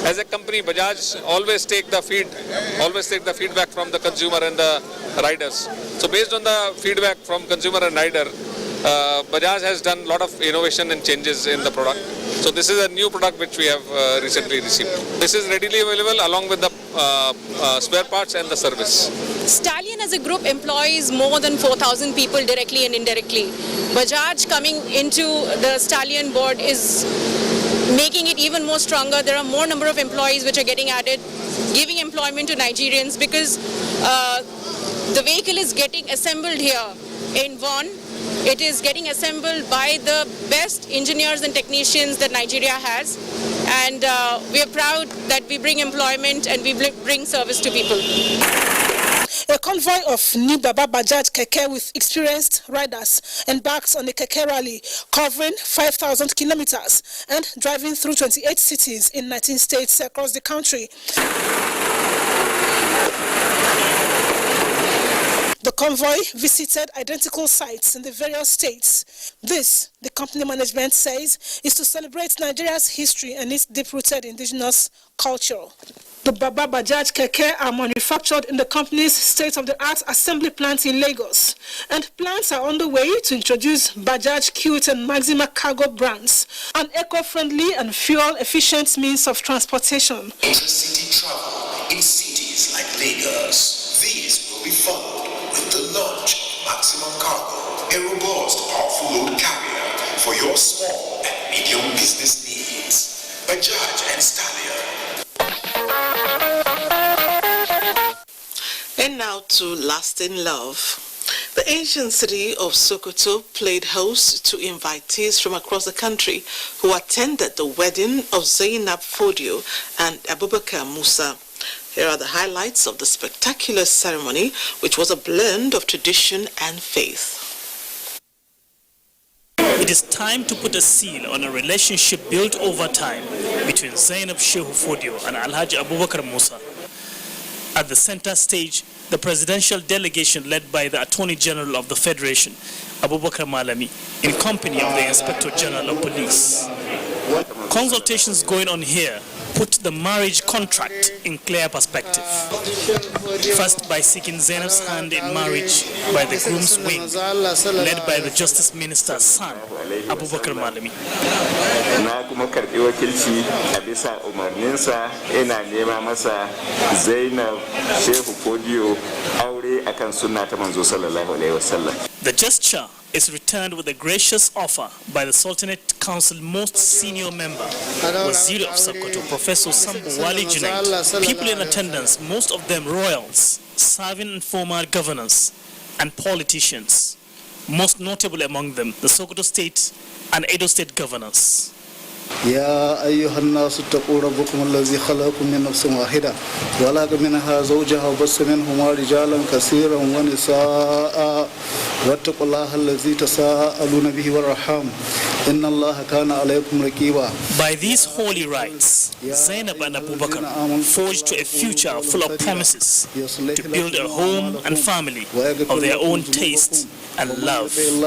As a company, Bajaj always take the feedback from the consumer and the riders. So based on the feedback from consumer and rider, Bajaj has done a lot of innovation and changes in the product. So this is a new product which we have recently received. This is readily available along with the spare parts and the service. Stallion as a group employs more than 4,000 people directly and indirectly. Bajaj coming into the Stallion board is making it even more stronger. There are more number of employees which are getting added, giving employment to Nigerians because the vehicle is getting assembled here in Vaughan. It is getting assembled by the best engineers and technicians that Nigeria has, and we are proud that we bring employment and we bring service to people. A convoy of new Baba Bajaj Keke with experienced riders embarks on a Keke rally covering 5,000 kilometers and driving through 28 cities in 19 states across the country. The convoy visited identical sites in the various states. This, the company management says, is to celebrate Nigeria's history and its deep-rooted indigenous culture. The Baba Bajaj Keke are manufactured in the company's state-of-the-art assembly plant in Lagos, and plans are on the way to introduce Bajaj Qute and Maxima Cargo brands, an eco-friendly and fuel-efficient means of transportation. Intercity travel in cities like Lagos. These will be followed with the launch of Maximum Cargo, a robust, powerful load carrier for your small and medium business needs. Bajaj and Stallion. And now to lasting love. The ancient city of Sokoto played host to invitees from across the country who attended the wedding of Zainab Fodio and Abubakar Musa. Here are the highlights of the spectacular ceremony, which was a blend of tradition and faith. It is time to put a seal on a relationship built over time between Zainab Shehu Fodio and Alhaji Abubakar Musa. At the center stage, the presidential delegation led by the Attorney General of the Federation, Abubakar Malami, in company of the Inspector General of Police. Consultations going on here put the marriage contract in clear perspective. First by seeking Zainab's hand in marriage by the groom's wing, led by the Justice Minister's son, Abubakar Malami. Na kuma karbi wakilci a bisa umarninsa ina nema masa Zainab Shehu Fodio aure akan sunna ta manzo sallallahu alaihi wasallam. The gesture is returned with a gracious offer by the Sultanate Council most senior member, Waziri of Sokoto, Professor Sambu Wali Junaid. People in attendance, most of them royals, serving and former governors and politicians, most notable among them the Sokoto State and Edo State governors. يا أيها الناس اتقوا ربكم الذي خلقكم من نفس واحدة وخلق منها زوجها وبث منهما رجالا كثيرا ونساء واتقوا الله الذي تساءلون به والأرحام إن الله كان عليكم رقيبا. By these holy rites, Zainab and Abubakar forged to a future full of promises to build a home and family of their own taste and love. His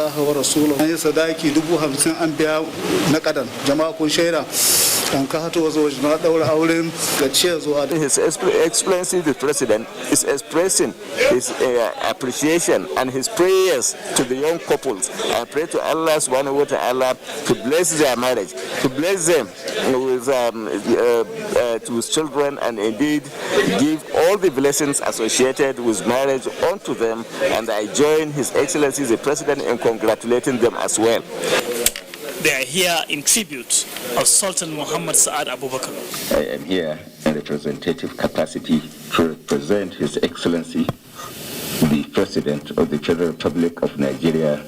Excellency the President is expressing his appreciation and his prayers to the young couples. I pray to Allah subhanahu wa ta'ala to bless their marriage, to bless them with children, and indeed give all the blessings associated with marriage unto them. And I join His Excellency the President in congratulating them as well. They are here in tribute of Sultan Muhammad Saad Abubakar. I am here in representative capacity to represent His Excellency the President of the Federal Republic of Nigeria,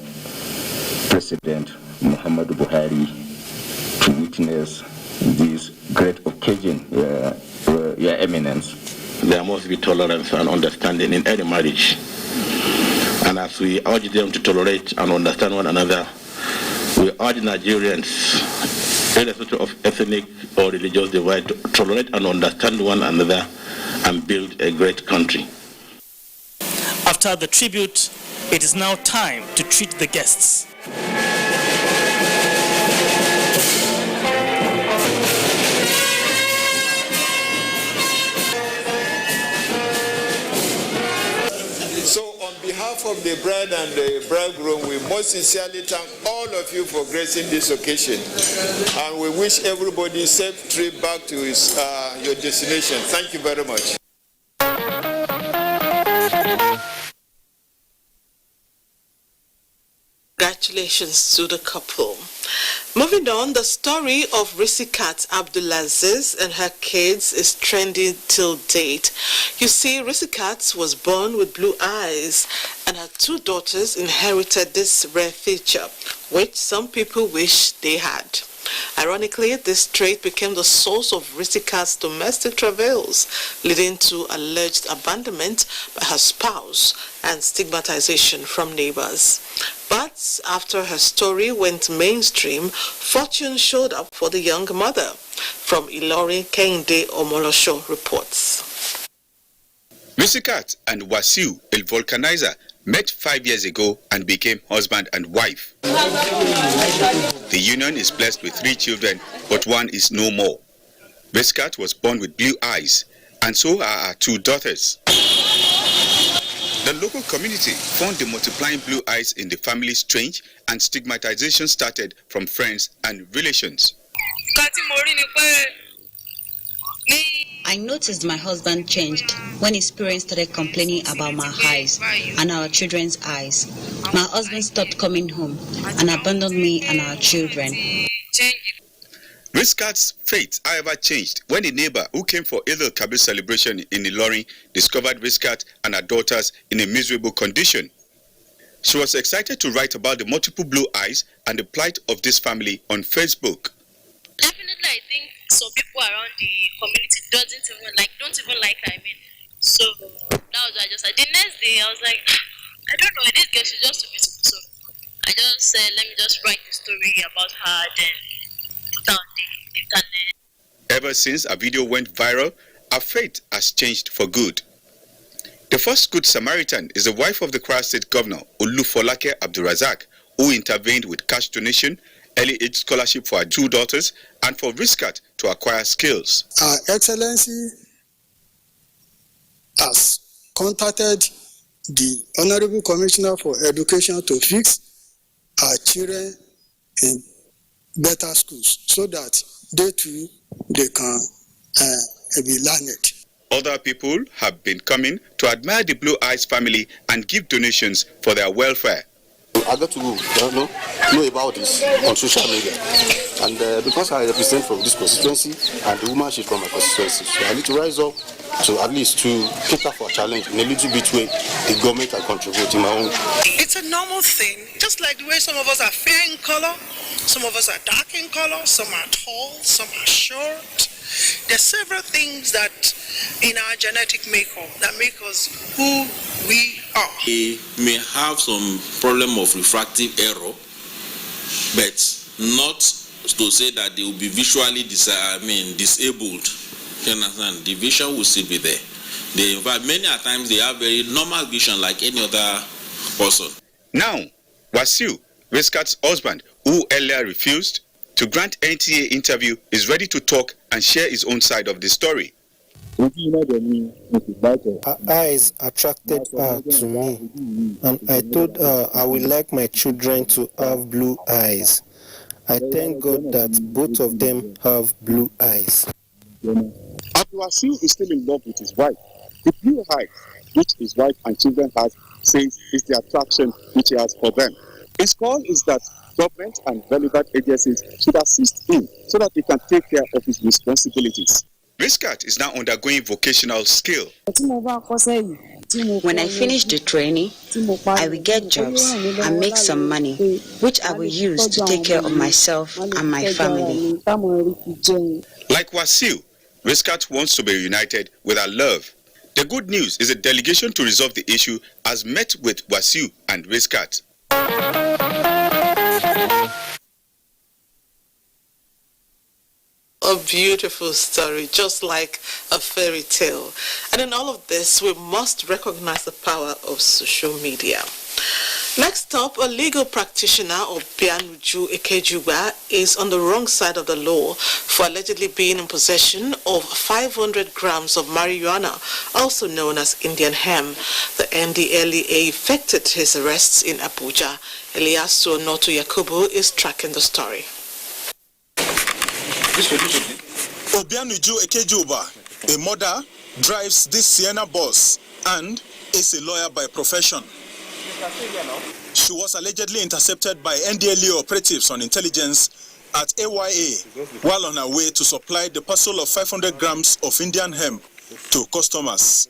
President Muhammad Buhari, to witness this great occasion, Your Eminence. There must be tolerance and understanding in any marriage. And as we urge them to tolerate and understand one another, we urge Nigerians, irrespective of ethnic or religious divide, to tolerate and understand one another and build a great country. After the tribute, It is now time to treat the guests. So on behalf of the bride and the bridegroom, we most sincerely thank all of you for gracing this occasion. And we wish everybody a safe trip back to your destination. Thank you very much. Congratulations to the couple. Moving on, the story of Risikat Abdulaziz and her kids is trending till date. You see, Risikat was born with blue eyes, and her two daughters inherited this rare feature, which some people wish they had. Ironically, this trait became the source of Risikat's domestic travails, leading to alleged abandonment by her spouse and stigmatization from neighbors. But after her story went mainstream, fortune showed up for the young mother. From Ilorin, Kehinde Omolosho reports. Risikat and Wasiu, a vulcanizer, met 5 years ago and became husband and wife. The union is blessed with 3 children, but one is no more. Risikat was born with blue eyes, and so are her 2 daughters. The local community found the multiplying blue eyes in the family strange, and stigmatization started from friends and relations. I noticed my husband changed when his parents started complaining about my eyes and our children's eyes. My husband stopped coming home and abandoned me and our children. Risikat's fate, however, changed when a neighbor who came for Eid al-Kabir celebration in Ilorin discovered Risikat and her daughters in a miserable condition. She was excited to write about the multiple blue eyes and the plight of this family on Facebook. Definitely, I think some people around the community don't even like her. So that was what I just said. The next day, I was like, I don't know, this girl, she's just too beautiful. So I just said, let me just write the story about her, then put her on the internet. Ever since a video went viral, her fate has changed for good. The first good Samaritan is the wife of the Kwara State Governor, Olufolake Abdulrazak, who intervened with cash donation, early age scholarship for her 2 daughters, and for Risikat to acquire skills. Her Excellency has contacted the Honorable Commissioner for Education to fix our children in better schools so that they too can be learned. Other people have been coming to admire the Blue Eyes family and give donations for their welfare. I got to know about this on social media, and because I represent from this constituency and the woman she's from my constituency, so I need to rise up to at least to cater for a challenge in a little bit way the government can contribute in my own. It's a normal thing, just like the way some of us are fair in color, some of us are dark in color, some are tall, some are short. There's several things that in our genetic makeup that make us who we are. He may have some problem of refractive error, but not to say that they will be visually disabled. You understand? The vision will still be there. In fact, many a times they have very normal vision like any other person. Now, Wasiu, Risikat's husband, who earlier refused to grant NTA interview, is ready to talk and share his own side of the story. Her eyes attracted her to me, and I told her I would like my children to have blue eyes. I thank God that both of them have blue eyes. Wasiu is still in love with his wife. The blue eyes which his wife and children has says is the attraction which he has for them. His call is that government and relevant agencies should assist him so that he can take care of his responsibilities. Risikat is now undergoing vocational skill. When I finish the training, I will get jobs and make some money, which I will use to take care of myself and my family. Like Wasiu, Risikat wants to be reunited with her love. The good news is a delegation to resolve the issue has met with Wasiu and Risikat. A beautiful story, just like a fairy tale. And in all of this, we must recognize the power of social media. Next up, a legal practitioner of Bianuju Ekejuba is on the wrong side of the law for allegedly being in possession of 500 grams of marijuana, also known as Indian hemp. The NDLEA effected his arrests in Abuja. Eliasu Noto Yakubu is tracking the story. Obianuju Ekejuba, a mother, drives this Sienna bus and is a lawyer by profession. She was allegedly intercepted by NDLEA operatives on intelligence at AYA while on her way to supply the parcel of 500 grams of Indian hemp to customers.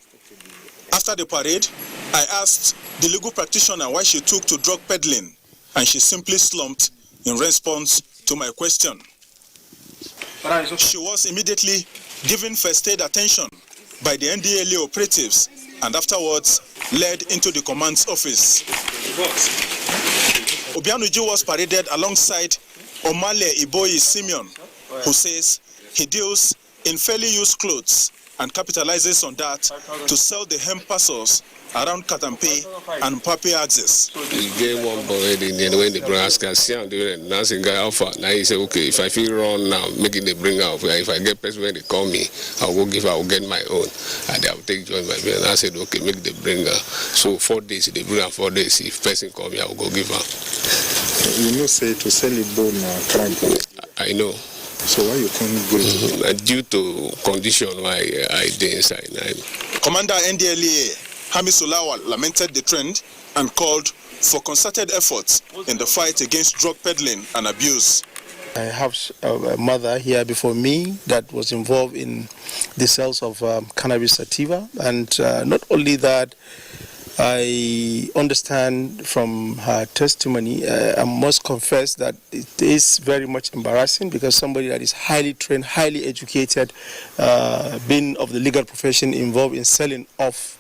After the parade, I asked the legal practitioner why she took to drug peddling, and she simply slumped in response to my question. She was immediately given first aid attention by the NDLEA operatives and afterwards led into the command's office. Obianuju was paraded alongside Omale Iboyi Simeon, who says he deals in fairly used clothes and capitalizes on that to sell the hemp parcels around Katampe and Papi axis. He gave one boy and when the brass can see I'm doing it, dancing guy offer. Now he said, okay, if I feel wrong now, making the bring out. If I get person when they call me, I'll go give, I'll get my own. And I'll take join my bill. And I said, okay, make the bringer. So 4 days, they bring out 4 days. If person call me, I'll go give her. You know, say to sell it bone crime. I know. So why you can't go to due to condition why I did inside. Commander NDLEA Hamisulawa lamented the trend and called for concerted efforts in the fight against drug peddling and abuse. I have a mother here before me that was involved in the sales of cannabis sativa, and not only that, I understand from her testimony, I must confess that it is very much embarrassing because somebody that is highly trained, highly educated, being of the legal profession involved in selling off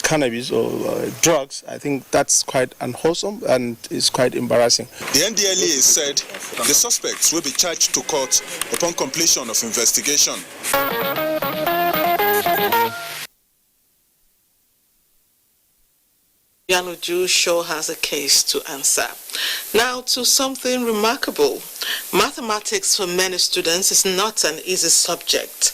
cannabis or drugs, I think that's quite unwholesome and is quite embarrassing. The NDLEA said the suspects will be charged to court upon completion of investigation. Bianuju sure has a case to answer. Now to something remarkable. Mathematics for many students is not an easy subject.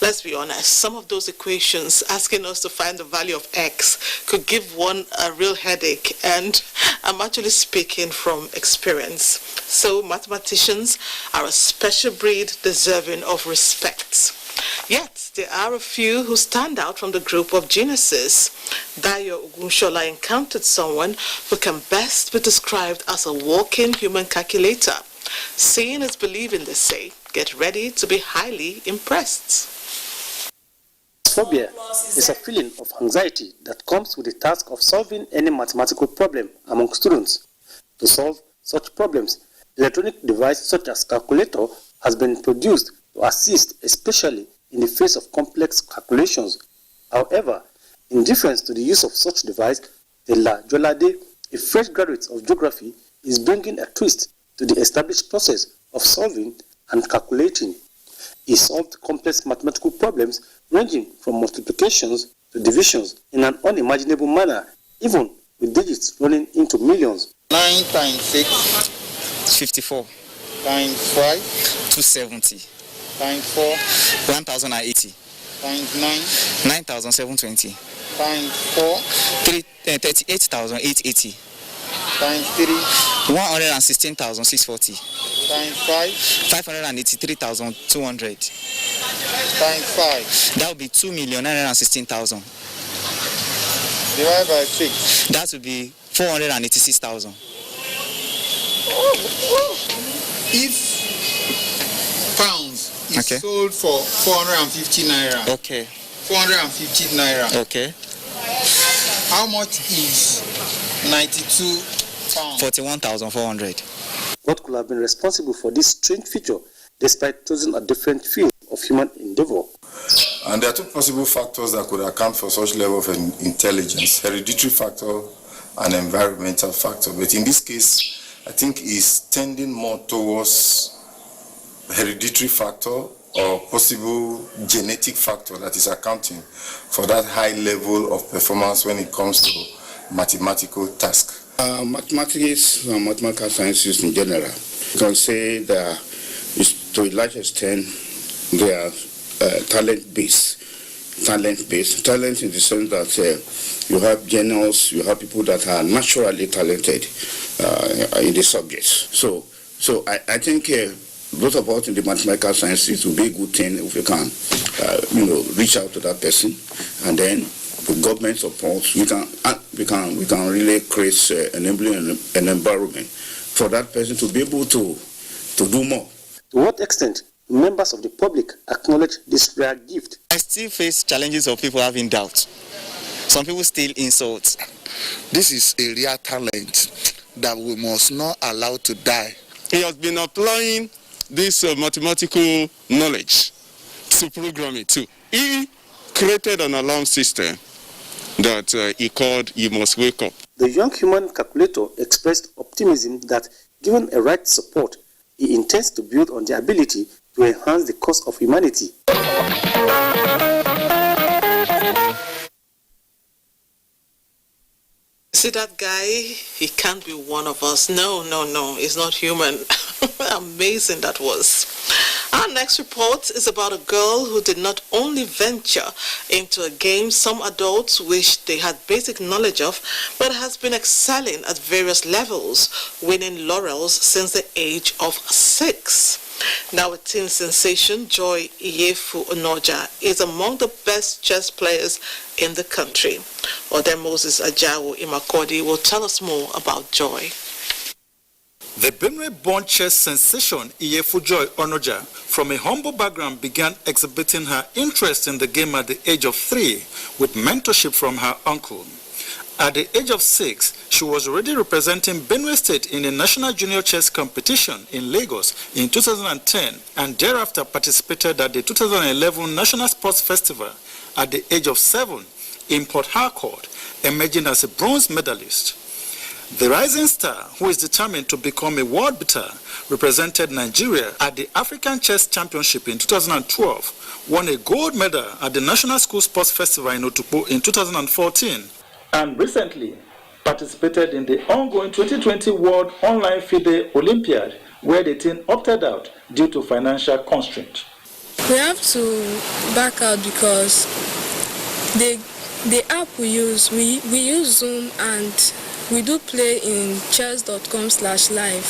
Let's be honest, some of those equations asking us to find the value of x could give one a real headache, and I'm actually speaking from experience. So mathematicians are a special breed deserving of respect. Yet, there are a few who stand out from the group of geniuses. Dayo Ogunshola encountered someone who can best be described as a walking human calculator. Seeing is believing, they say. Get ready to be highly impressed. Phobia is a feeling of anxiety that comes with the task of solving any mathematical problem among students. To solve such problems, electronic device such as calculator has been produced to assist, especially in the face of complex calculations. However, in difference to the use of such device, Tela Jolade, a fresh graduate of geography, is bringing a twist to the established process of solving and calculating. He solved complex mathematical problems ranging from multiplications to divisions in an unimaginable manner, even with digits running into millions. 9 times 6, 54. Times 5, 270. Times 4, 1080. Times 9, 9720. Times 4, 38,880. Times 3, 116,640. Times 5, 583,200. Times 5. That would be 2,916,000. Divided by 6. That would be 486,000. If pounds is sold for 450 naira. Okay. 450 naira. Okay. How much is 92 pounds? 41,400. What could have been responsible for this strange feature, despite choosing a different field of human endeavor? And there are two possible factors that could account for such level of intelligence: hereditary factor and environmental factor. But in this case, I think it's tending more towards hereditary factor or possible genetic factor that is accounting for that high level of performance when it comes to mathematical task? Mathematics and mathematical sciences in general, you can say that to a large extent they are talent-based. Talent in the sense that you have genius, you have people that are naturally talented in the subjects. So I think both of us in the mathematical sciences will be a good thing if we can, reach out to that person, and then with government support, we can really create an environment for that person to be able to do more. To what extent members of the public acknowledge this rare gift? I still face challenges of people having doubts. Some people still insult. This is a rare talent that we must not allow to die. He has been applying this mathematical knowledge to programming too. He created an alarm system that he called "You Must Wake Up." The young human calculator expressed optimism that given a right support, he intends to build on the ability to enhance the cause of humanity. See that guy? He can't be one of us. No, he's not human. Amazing that was. Our next report is about a girl who did not only venture into a game some adults wish they had basic knowledge of, but has been excelling at various levels, winning laurels since the age of 6. Now a teen sensation, Joy Iyefu Onoja, is among the best chess players in the country. Ode Moses Ajawo Imakodi will tell us more about Joy. The Benue-born chess sensation Iyefu Joy Onoja, from a humble background, began exhibiting her interest in the game at the age of 3 with mentorship from her uncle. At the age of 6, she was already representing Benue State in a national junior chess competition in Lagos in 2010 and thereafter participated at the 2011 National Sports Festival at the age of 7 in Port Harcourt, emerging as a bronze medalist. The rising star, who is determined to become a world beater, represented Nigeria at the African Chess Championship in 2012, won a gold medal at the National School Sports Festival in Otukpo in 2014, and recently participated in the ongoing 2020 World Online FIDE Olympiad, where the team opted out due to financial constraint. We have to back out because the app we use Zoom, and we do play in chess.com/live,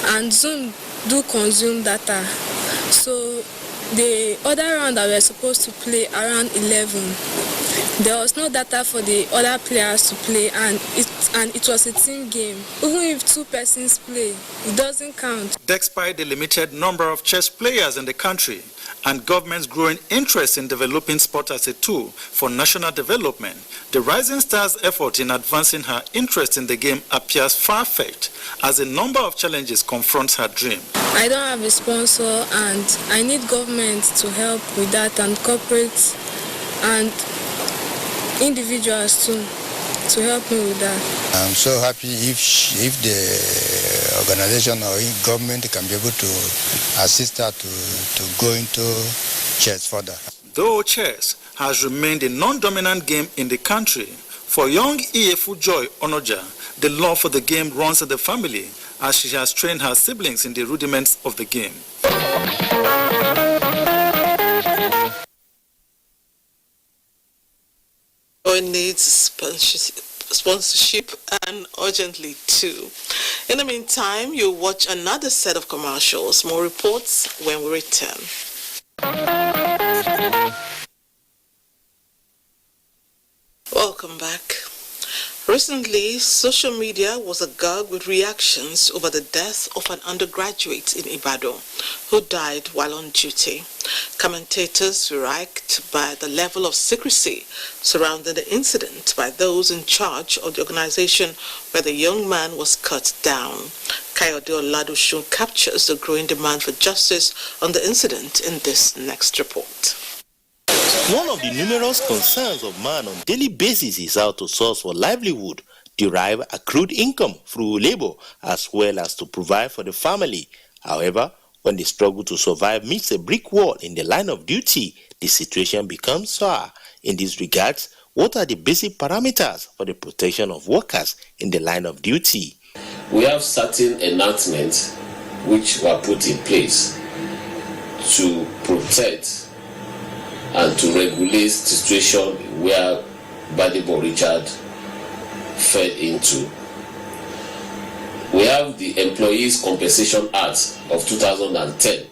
and Zoom do consume data. So the other round that we were supposed to play around 11, there was no data for the other players to play, and it was a team game. Even if 2 persons play, it doesn't count. Despite the limited number of chess players in the country and government's growing interest in developing sport as a tool for national development, the rising star's effort in advancing her interest in the game appears far-fetched as a number of challenges confronts her dream. I don't have a sponsor, and I need government to help with that, and corporates and individuals too to help me with that. I'm so happy if the organization or government can be able to assist her to go into chess further. Though chess has remained a non-dominant game in the country, for young Iyefu Joy Onoja, the love for the game runs in the family, as she has trained her siblings in the rudiments of the game. Joy needs sponsorship, and urgently too. In the meantime, you'll watch another set of commercials. More reports when we return. Welcome back. Recently, social media was agog with reactions over the death of an undergraduate in Ibadan who died while on duty. Commentators were racked by the level of secrecy surrounding the incident by those in charge of the organization where the young man was cut down. Kayode Oladosun captures the growing demand for justice on the incident in this next report. One of the numerous concerns of man on a daily basis is how to source for livelihood, derive accrued income through labor, as well as to provide for the family. However, when the struggle to survive meets a brick wall in the line of duty, the situation becomes sour. In this regard, what are the basic parameters for the protection of workers in the line of duty. We have certain enactments which were put in place to protect and to regulate the situation where Gbadebo Richard fell into. We have the Employees Compensation Act of 2010,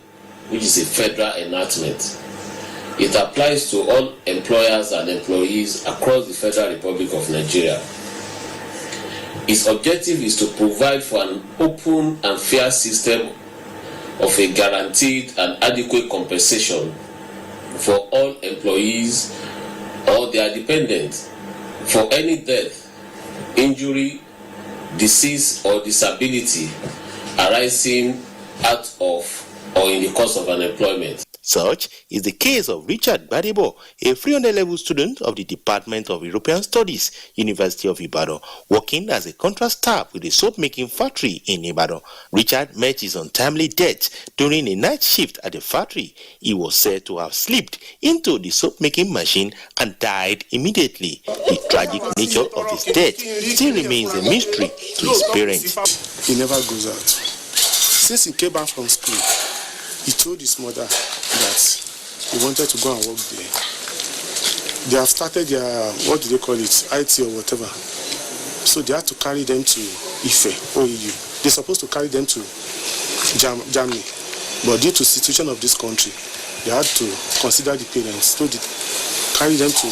which is a federal enactment. It applies to all employers and employees across the Federal Republic of Nigeria. Its objective is to provide for an open and fair system of a guaranteed and adequate compensation for all employees or their dependents for any death, injury, disease, or disability arising out of or in the course of unemployment. Such is the case of Richard Gbadebo, a 300-level student of the Department of European Studies, University of Ibadan, working as a contract staff with a soap-making factory in Ibadan. Richard met his untimely death during a night shift at the factory. He was said to have slipped into the soap-making machine and died immediately. The tragic nature of his death still remains a mystery to his parents. He never goes out. Since he came back from school, he told his mother that he wanted to go and work there. They have started their, what do they call it, IT or whatever. So they had to carry them to Ife, OEU. They're supposed to carry them to Germany. But due to the situation of this country, they had to consider the parents. So they carry them to,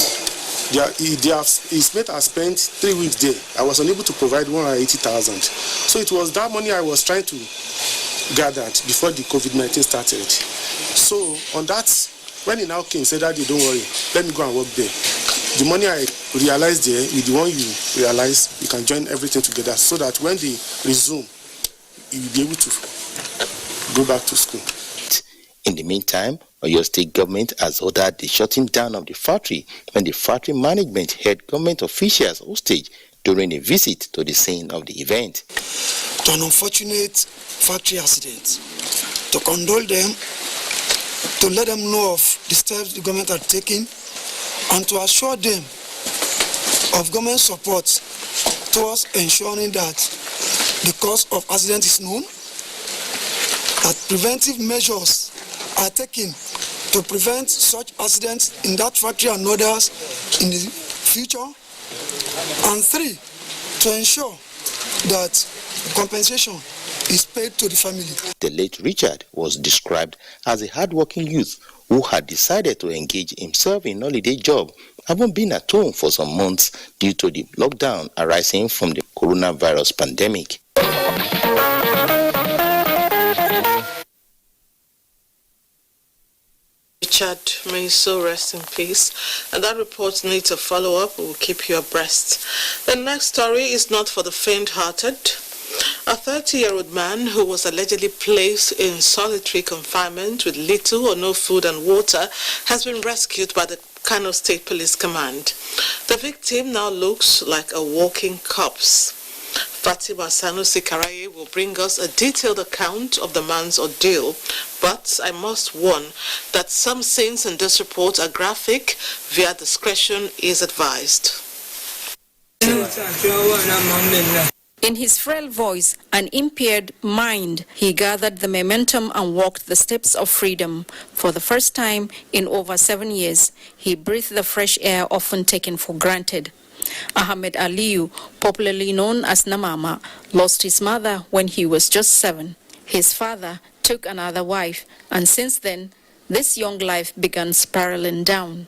his mate has spent 3 weeks there. I was unable to provide 180,000. So it was that money I was trying to gathered before the COVID-19 started. So on that, when he now came, he said, Daddy, don't worry, let me go and work there. The money I realized there, with the one you realize, you can join everything together so that when they resume, you'll be able to go back to school. In the meantime, Oyo State government has ordered the shutting down of the factory when the factory management held government officials hostage during a visit to the scene of the event. To an unfortunate factory accident, to condole them, to let them know of the steps the government are taking, and to assure them of government support towards ensuring that the cause of accident is known, that preventive measures are taken to prevent such accidents in that factory and others in the future, and 3, to ensure that compensation is paid to the family. The late Richard was described as a hard-working youth who had decided to engage himself in holiday job, having been at home for some months due to the lockdown arising from the coronavirus pandemic. Richard, may his soul rest in peace. And that report needs a follow-up. We will keep you abreast. The next story is not for the faint-hearted. A 30-year-old man who was allegedly placed in solitary confinement with little or no food and water has been rescued by the Kano State Police Command. The victim now looks like a walking corpse. Fatima Sanusi Karaye will bring us a detailed account of the man's ordeal, but I must warn that some scenes in this report are graphic. Via discretion is advised. In his frail voice and impaired mind, he gathered the momentum and walked the steps of freedom. For the first time in over 7 years, he breathed the fresh air often taken for granted. Ahmed Aliyu, popularly known as Namama, lost his mother when he was just 7. His father took another wife, and since then, this young life began spiraling down.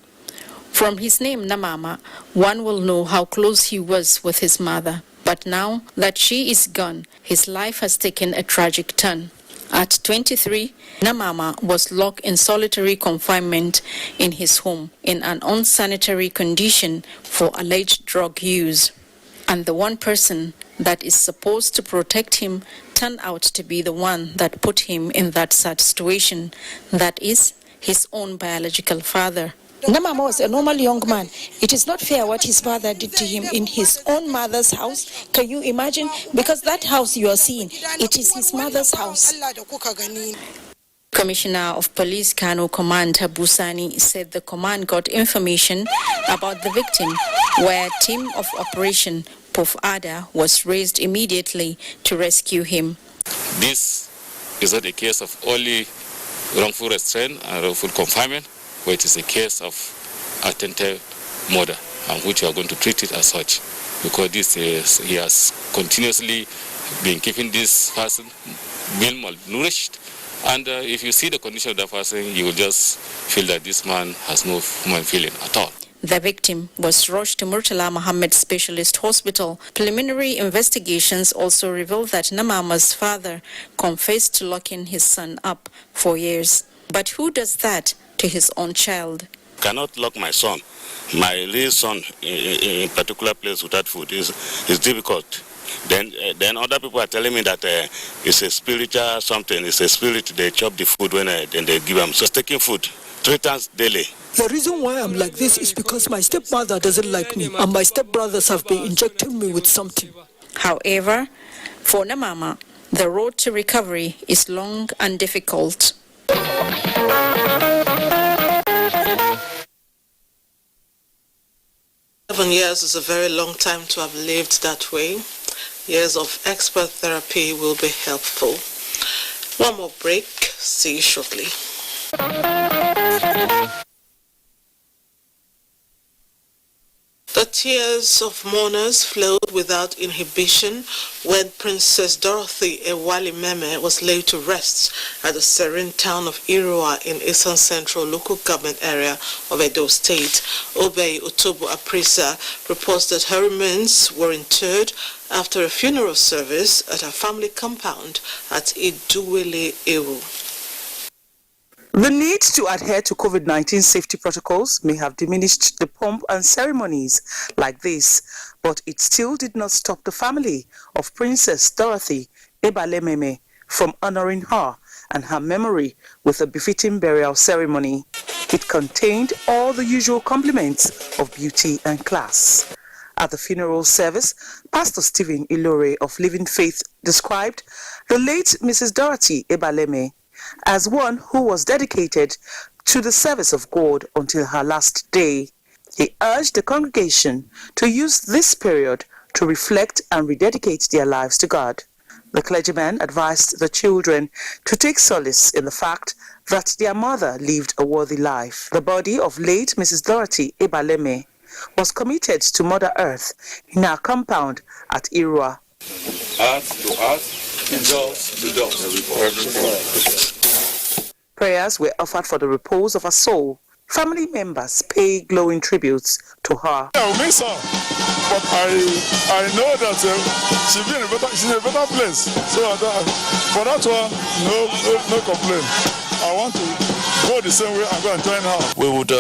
From his name, Namama, one will know how close he was with his mother. But now that she is gone, his life has taken a tragic turn. At 23, Namama was locked in solitary confinement in his home in an unsanitary condition for alleged drug use. And the one person that is supposed to protect him turned out to be the one that put him in that sad situation, that is, his own biological father. Namama was a normal young man. It is not fair what his father did to him in his own mother's house. Can you imagine? Because that house you are seeing, it is his mother's house. Commissioner of Police Kano Command Busani said the command got information about the victim, where team of Operation Puff Ada was raised immediately to rescue him. This is not a case of only wrongful restraint and wrongful confinement, but it is a case of attempted murder, and which we are going to treat it as such, because he has continuously been keeping this person being malnourished. And if you see the condition of that person, you will just feel that this man has no human feeling at all. The victim was rushed to Murtala Mohammed Specialist Hospital. Preliminary investigations also revealed that Namama's father confessed to locking his son up for years. But who does that to his own child? Cannot lock my son, my real son, in a particular place without food is difficult. Then other people are telling me that it's a spiritual something. It's a spirit. They chop the food when then they give them. So taking food 3 times daily. The reason why I'm like this is because my stepmother doesn't like me, and my stepbrothers have been injecting me with something. However, for Namama, the road to recovery is long and difficult. 7 years is a very long time to have lived that way. Years of expert therapy will be helpful. One more break. See you shortly. The tears of mourners flowed without inhibition when Princess Dorothy Ewali-Meme was laid to rest at the serene town of Irua in eastern central local government area of Edo State. Obey Otobo Aprisa reports that her remains were interred after a funeral service at her family compound at Iduwele Ewu. The need to adhere to COVID-19 safety protocols may have diminished the pomp and ceremonies like this, but it still did not stop the family of Princess Dorothy Ewali-Meme from honoring her and her memory with a befitting burial ceremony. It contained all the usual compliments of beauty and class. At the funeral service, Pastor Stephen Ilore of Living Faith described the late Mrs. Dorothy Ewali-Meme as one who was dedicated to the service of God until her last day. He urged the congregation to use this period to reflect and rededicate their lives to God. The clergyman advised the children to take solace in the fact that their mother lived a worthy life. The body of late Mrs. Dorothy Ewali-Meme was committed to Mother Earth in her compound at Irua. Earth to earth, dust to dust. Prayers were offered for the repose of her soul. Family members pay glowing tributes to her. I will miss her, but I know that she's in a better place. So for that one, no complaint. I want to go the same way. I'm going to join her. We would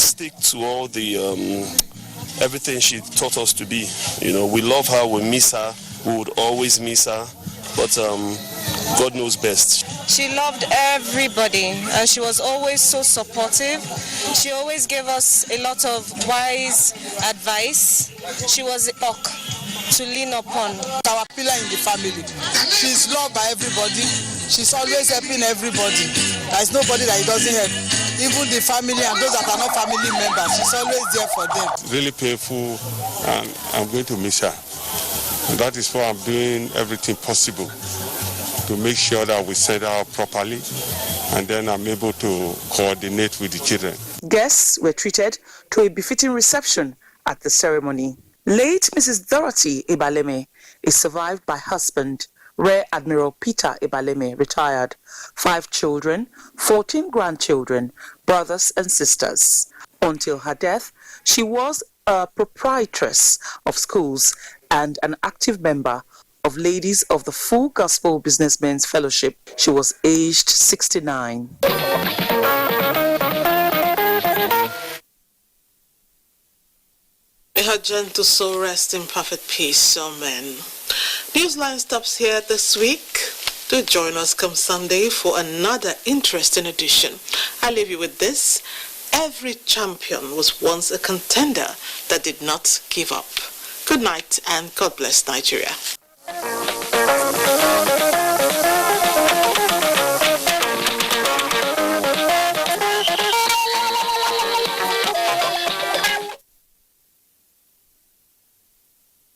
stick to all the everything she taught us to be. You know, we love her, we miss her, we would always miss her, but God knows best. She loved everybody and she was always so supportive. She always gave us a lot of wise advice. She was a rock to lean upon. Our pillar in the family. She's loved by everybody. She's always helping everybody. There's nobody that he doesn't help. Even the family and those that are not family members, she's always there for them. Really painful, and I'm going to miss her. And that is why I'm doing everything possible to make sure that we set her up properly, and then I'm able to coordinate with the children. Guests were treated to a befitting reception at the ceremony. Late Mrs. Dorothy Ewali-Meme is survived by husband, Rear Admiral Peter Ewali-Meme, retired, 5 children, 14 grandchildren, brothers and sisters. Until her death, she was a proprietress of schools and an active member of Ladies of the Full Gospel Businessmen's Fellowship. She was aged 69. May her gentle soul rest in perfect peace. Amen. Newsline stops here this week. Do join us come Sunday for another interesting edition. I leave you with this. Every champion was once a contender that did not give up. Good night and God bless Nigeria.